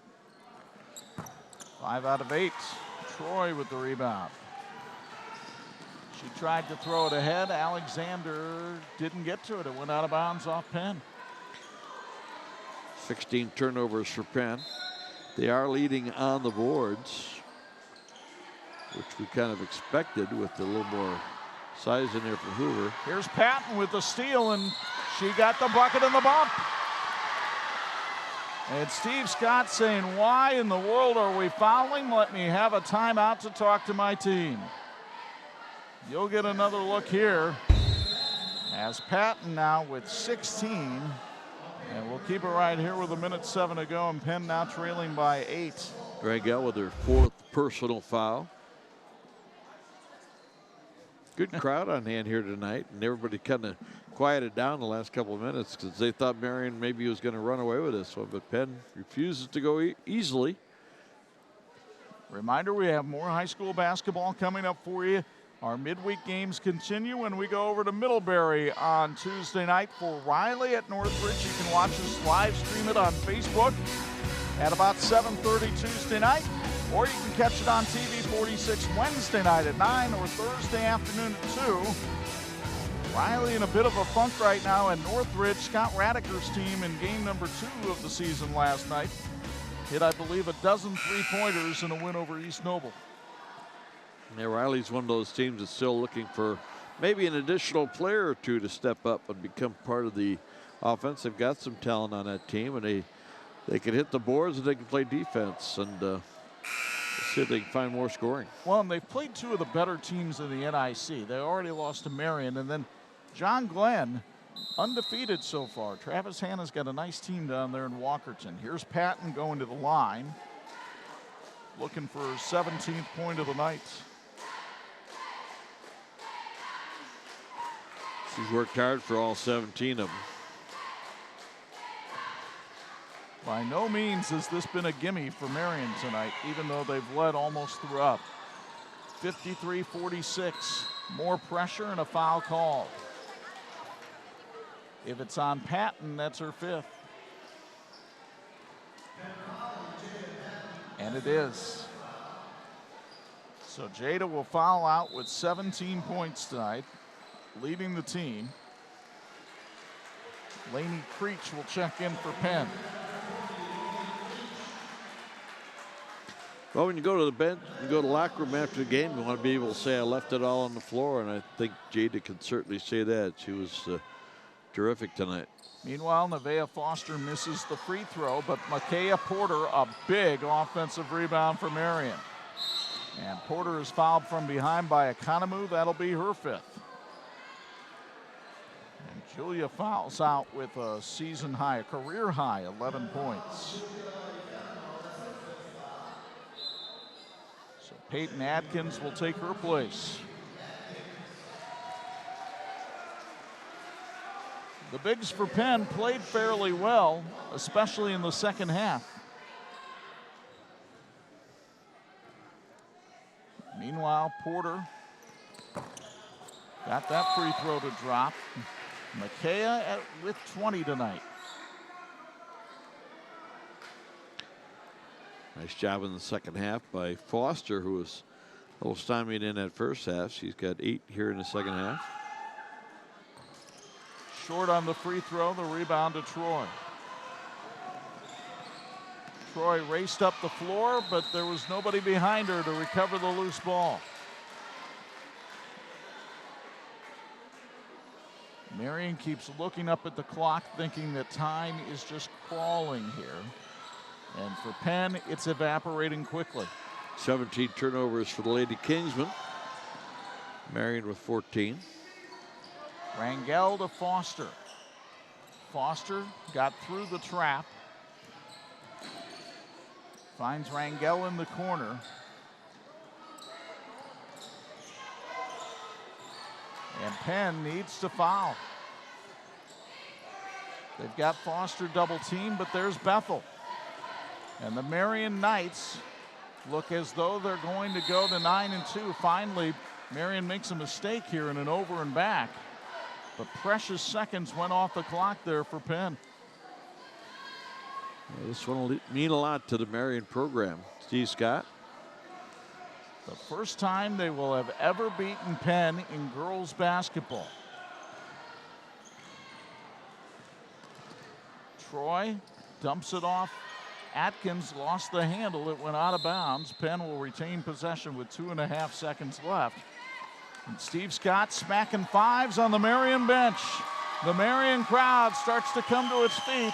S1: 5 out of 8. Troy with the rebound. She tried to throw it ahead. Alexander didn't get to it. It went out of bounds off Penn.
S2: 16 turnovers for Penn. They are leading on the boards, which we kind of expected with a little more size in there for Hoover.
S1: Here's Patton with the steal, and she got the bucket and the bump. And Steve Scott saying, why in the world are we fouling? Let me have a timeout to talk to my team. You'll get another look here as Patton now with 16. And we'll keep it right here with 1:07 to go, and Penn now trailing by 8.
S2: Dragell with her 4th personal foul. Good crowd on hand here tonight, and everybody kind of quieted down the last couple of minutes because they thought Marian maybe was going to run away with this one, but Penn refuses to go easily.
S1: Reminder, we have more high school basketball coming up for you. Our midweek games continue when we go over to Middlebury on Tuesday night for Riley at Northridge. You can watch us live stream it on Facebook at about 7:30 Tuesday night, or you can catch it on TV 46 Wednesday night at 9 or Thursday afternoon at 2. Riley in a bit of a funk right now, and Northridge, Scott Radiker's team in game number 2 of the season last night, hit, I believe, a dozen three-pointers in a win over East Noble.
S2: Yeah, Riley's one of those teams that's still looking for maybe an additional player or two to step up and become part of the offense. They've got some talent on that team, and they can hit the boards and they can play defense, and see if they can find more scoring.
S1: Well, and they've played 2 of the better teams in the NIC. They already lost to Marian, and then John Glenn, undefeated so far. Travis Hanna's got a nice team down there in Walkerton. Here's Patton going to the line, looking for her 17th point of the night.
S2: She's worked hard for all 17 of them.
S1: By no means has this been a gimme for Marian tonight, even though they've led almost throughout. 53-46, more pressure and a foul call. If it's on Patton, that's her 5th. And it is. So Jada will foul out with 17 points tonight, leading the team. Lainey Creech will check in for Penn.
S2: Well, when you go to the bench, you go to the locker room after the game, you want to be able to say, I left it all on the floor, and I think Jada can certainly say that. She was terrific tonight.
S1: Meanwhile, Nevaeh Foster misses the free throw, but Micaiah Porter, a big offensive rebound for Marian. And Porter is fouled from behind by Economou. That'll be her 5th. And Julia fouls out with a season high, a career high, 11 points. So Peyton Adkins will take her place. The bigs for Penn played fairly well, especially in the second half. Meanwhile, Porter got that free throw to drop. Micaiah with 20 tonight.
S2: Nice job in the second half by Foster, who was a little stymied in that first half. She's got 8 here in the second half.
S1: Short on the free throw, the rebound to Troy. Troy raced up the floor, but there was nobody behind her to recover the loose ball. Marian keeps looking up at the clock, thinking that time is just crawling here. And for Penn, it's evaporating quickly.
S2: 17 turnovers for the Lady Kingsmen. Marian with 14.
S1: Rangel to Foster. Foster got through the trap. Finds Rangel in the corner. And Penn needs to foul. They've got Foster double team, but there's Bethel. And the Marian Knights look as though they're going to go to 9-2. Finally, Marian makes a mistake here in an over and back. But precious seconds went off the clock there for Penn.
S2: Well, this one will mean a lot to the Marian program. Steve Scott.
S1: The first time they will have ever beaten Penn in girls basketball. Troy dumps it off. Atkins lost the handle. It went out of bounds. Penn will retain possession with 2.5 seconds left. And Steve Scott smacking fives on the Marian bench. The Marian crowd starts to come to its feet.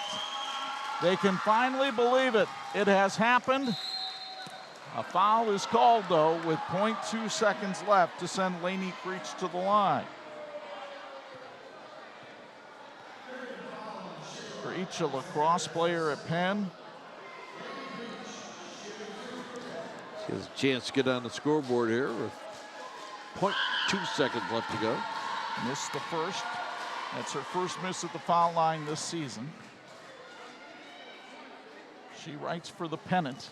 S1: They can finally believe it. It has happened. A foul is called, though, with 0.2 seconds left to send Lainey Creech to the line. Creech, a lacrosse player at Penn.
S2: She has a chance to get on the scoreboard here with 0.2 seconds left to go.
S1: Missed the first. That's her first miss at the foul line this season. She writes for the pennant.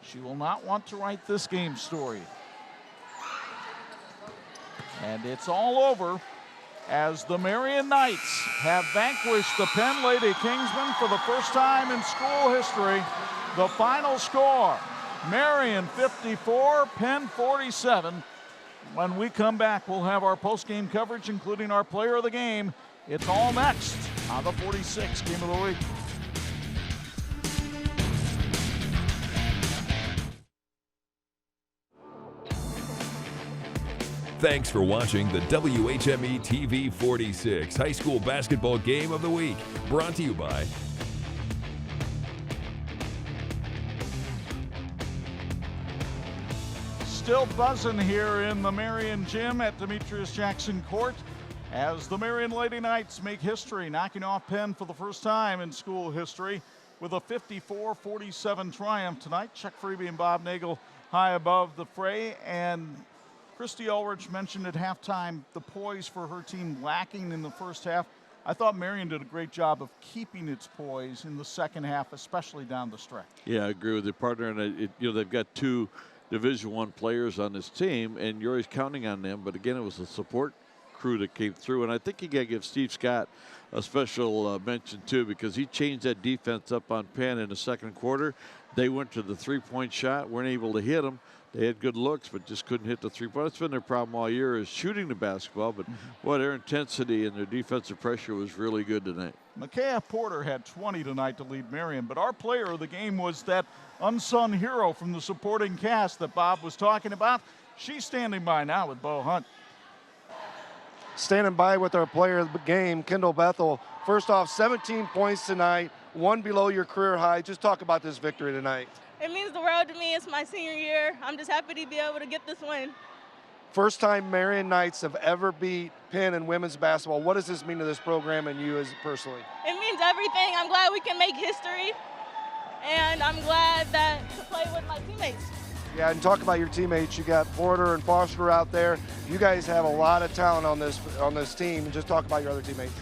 S1: She will not want to write this game story. And it's all over as the Marian Knights have vanquished the Penn Lady Kingsmen for the first time in school history. The final score, Marian 54, Penn 47. When we come back, we'll have our post-game coverage, including our player of the game. It's all next on the 46 Game of the Week.
S4: Thanks for watching the WHME TV 46 High School Basketball Game of the Week, brought to you by
S1: Still buzzing here in the Marian gym at Demetrius Jackson Court as the Marian Lady Knights make history, knocking off Penn for the first time in school history with a 54-47 triumph tonight. Chuck Freeby and Bob Nagel high above the fray, and Christy Ulrich mentioned at halftime the poise for her team lacking in the first half. I thought Marian did a great job of keeping its poise in the second half, especially down the stretch.
S2: Yeah, I agree with your partner. And they've got two Division I players on this team, and you're always counting on them. But again, it was a support crew that came through, and I think you got to give Steve Scott a special mention too, because he changed that defense up on Penn in the second quarter. They went to the three-point shot, weren't able to hit them. They had good looks, but just couldn't hit the three-point. That's been their problem all year, is shooting the basketball. But boy, their intensity and their defensive pressure was really good tonight.
S1: Micaiah Porter had 20 tonight to lead Marian, but our player of the game was that unsung hero from the supporting cast that Bob was talking about. She's standing by now with Bo Hunt.
S3: Standing by with our player of the game, Kendall Bethel. First off, 17 points tonight, one below your career high. Just talk about this victory tonight.
S9: It means the world to me. It's my senior year. I'm just happy to be able to get this win.
S3: First time Marian Knights have ever beat Penn in women's basketball. What does this mean to this program and you as personally?
S9: It means everything. I'm glad we can make history, and I'm glad that to play with my teammates.
S3: Yeah, and talk about your teammates. You got Porter and Foster out there. You guys have a lot of talent on this team, and just talk about your other teammates.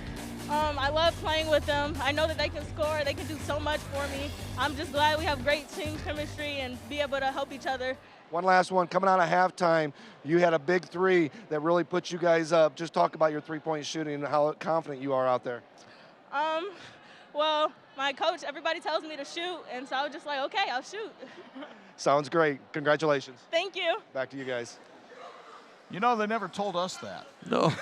S9: I love playing with them. I know that they can score. They can do so much for me. I'm just glad we have great team chemistry and be able to help each other.
S3: One last one. Coming out of halftime, you had a big three that really put you guys up. Just talk about your three-point shooting and how confident you are out there.
S9: Well, my coach, everybody tells me to shoot, and so I was just like, okay, I'll shoot.
S3: Sounds great. Congratulations.
S9: Thank you.
S3: Back to you guys.
S1: You know, they never told us that.
S2: No,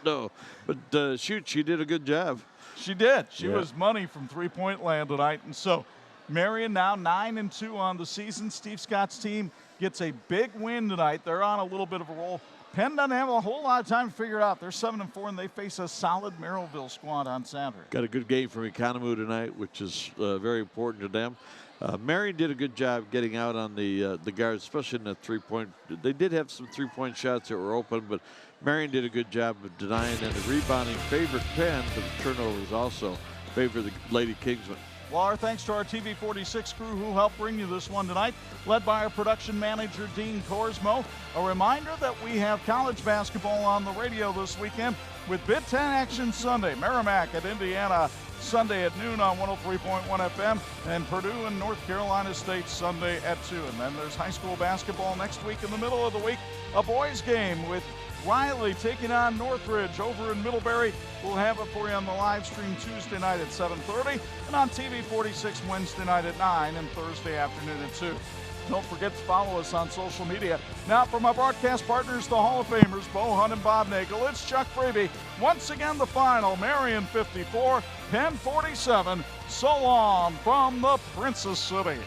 S2: no. But shoot, she did a good job.
S1: She did. She was money from three-point land tonight. And so Marian now 9-2 on the season. Steve Scott's team gets a big win tonight. They're on a little bit of a roll. Penn doesn't have a whole lot of time to figure it out. They're 7-4, and they face a solid Merrillville squad on Saturday.
S2: Got a good game from Economou tonight, which is very important to them. Marian did a good job getting out on the guards, especially in the three-point. They did have some three-point shots that were open, but Marian did a good job of denying, and the rebounding favored Penn, but the turnovers also favor the Lady Kingsmen.
S1: Well, our thanks to our TV 46 crew who helped bring you this one tonight, led by our production manager, Dean Korsmo. A reminder that we have college basketball on the radio this weekend with Big Ten Action Sunday. Merrimack at Indiana Sunday at noon on 103.1 FM, and Purdue and North Carolina State Sunday at 2. And then there's high school basketball next week in the middle of the week. A boys game with Riley taking on Northridge over in Middlebury. We'll have it for you on the live stream Tuesday night at 7:30 and on TV 46 Wednesday night at 9 and Thursday afternoon at 2. Don't forget to follow us on social media. Now from my broadcast partners, the Hall of Famers, Bo Hunt and Bob Nagel, it's Chuck Freeby. Once again, the final, Marian 54, Penn 47. So long from the Princess City.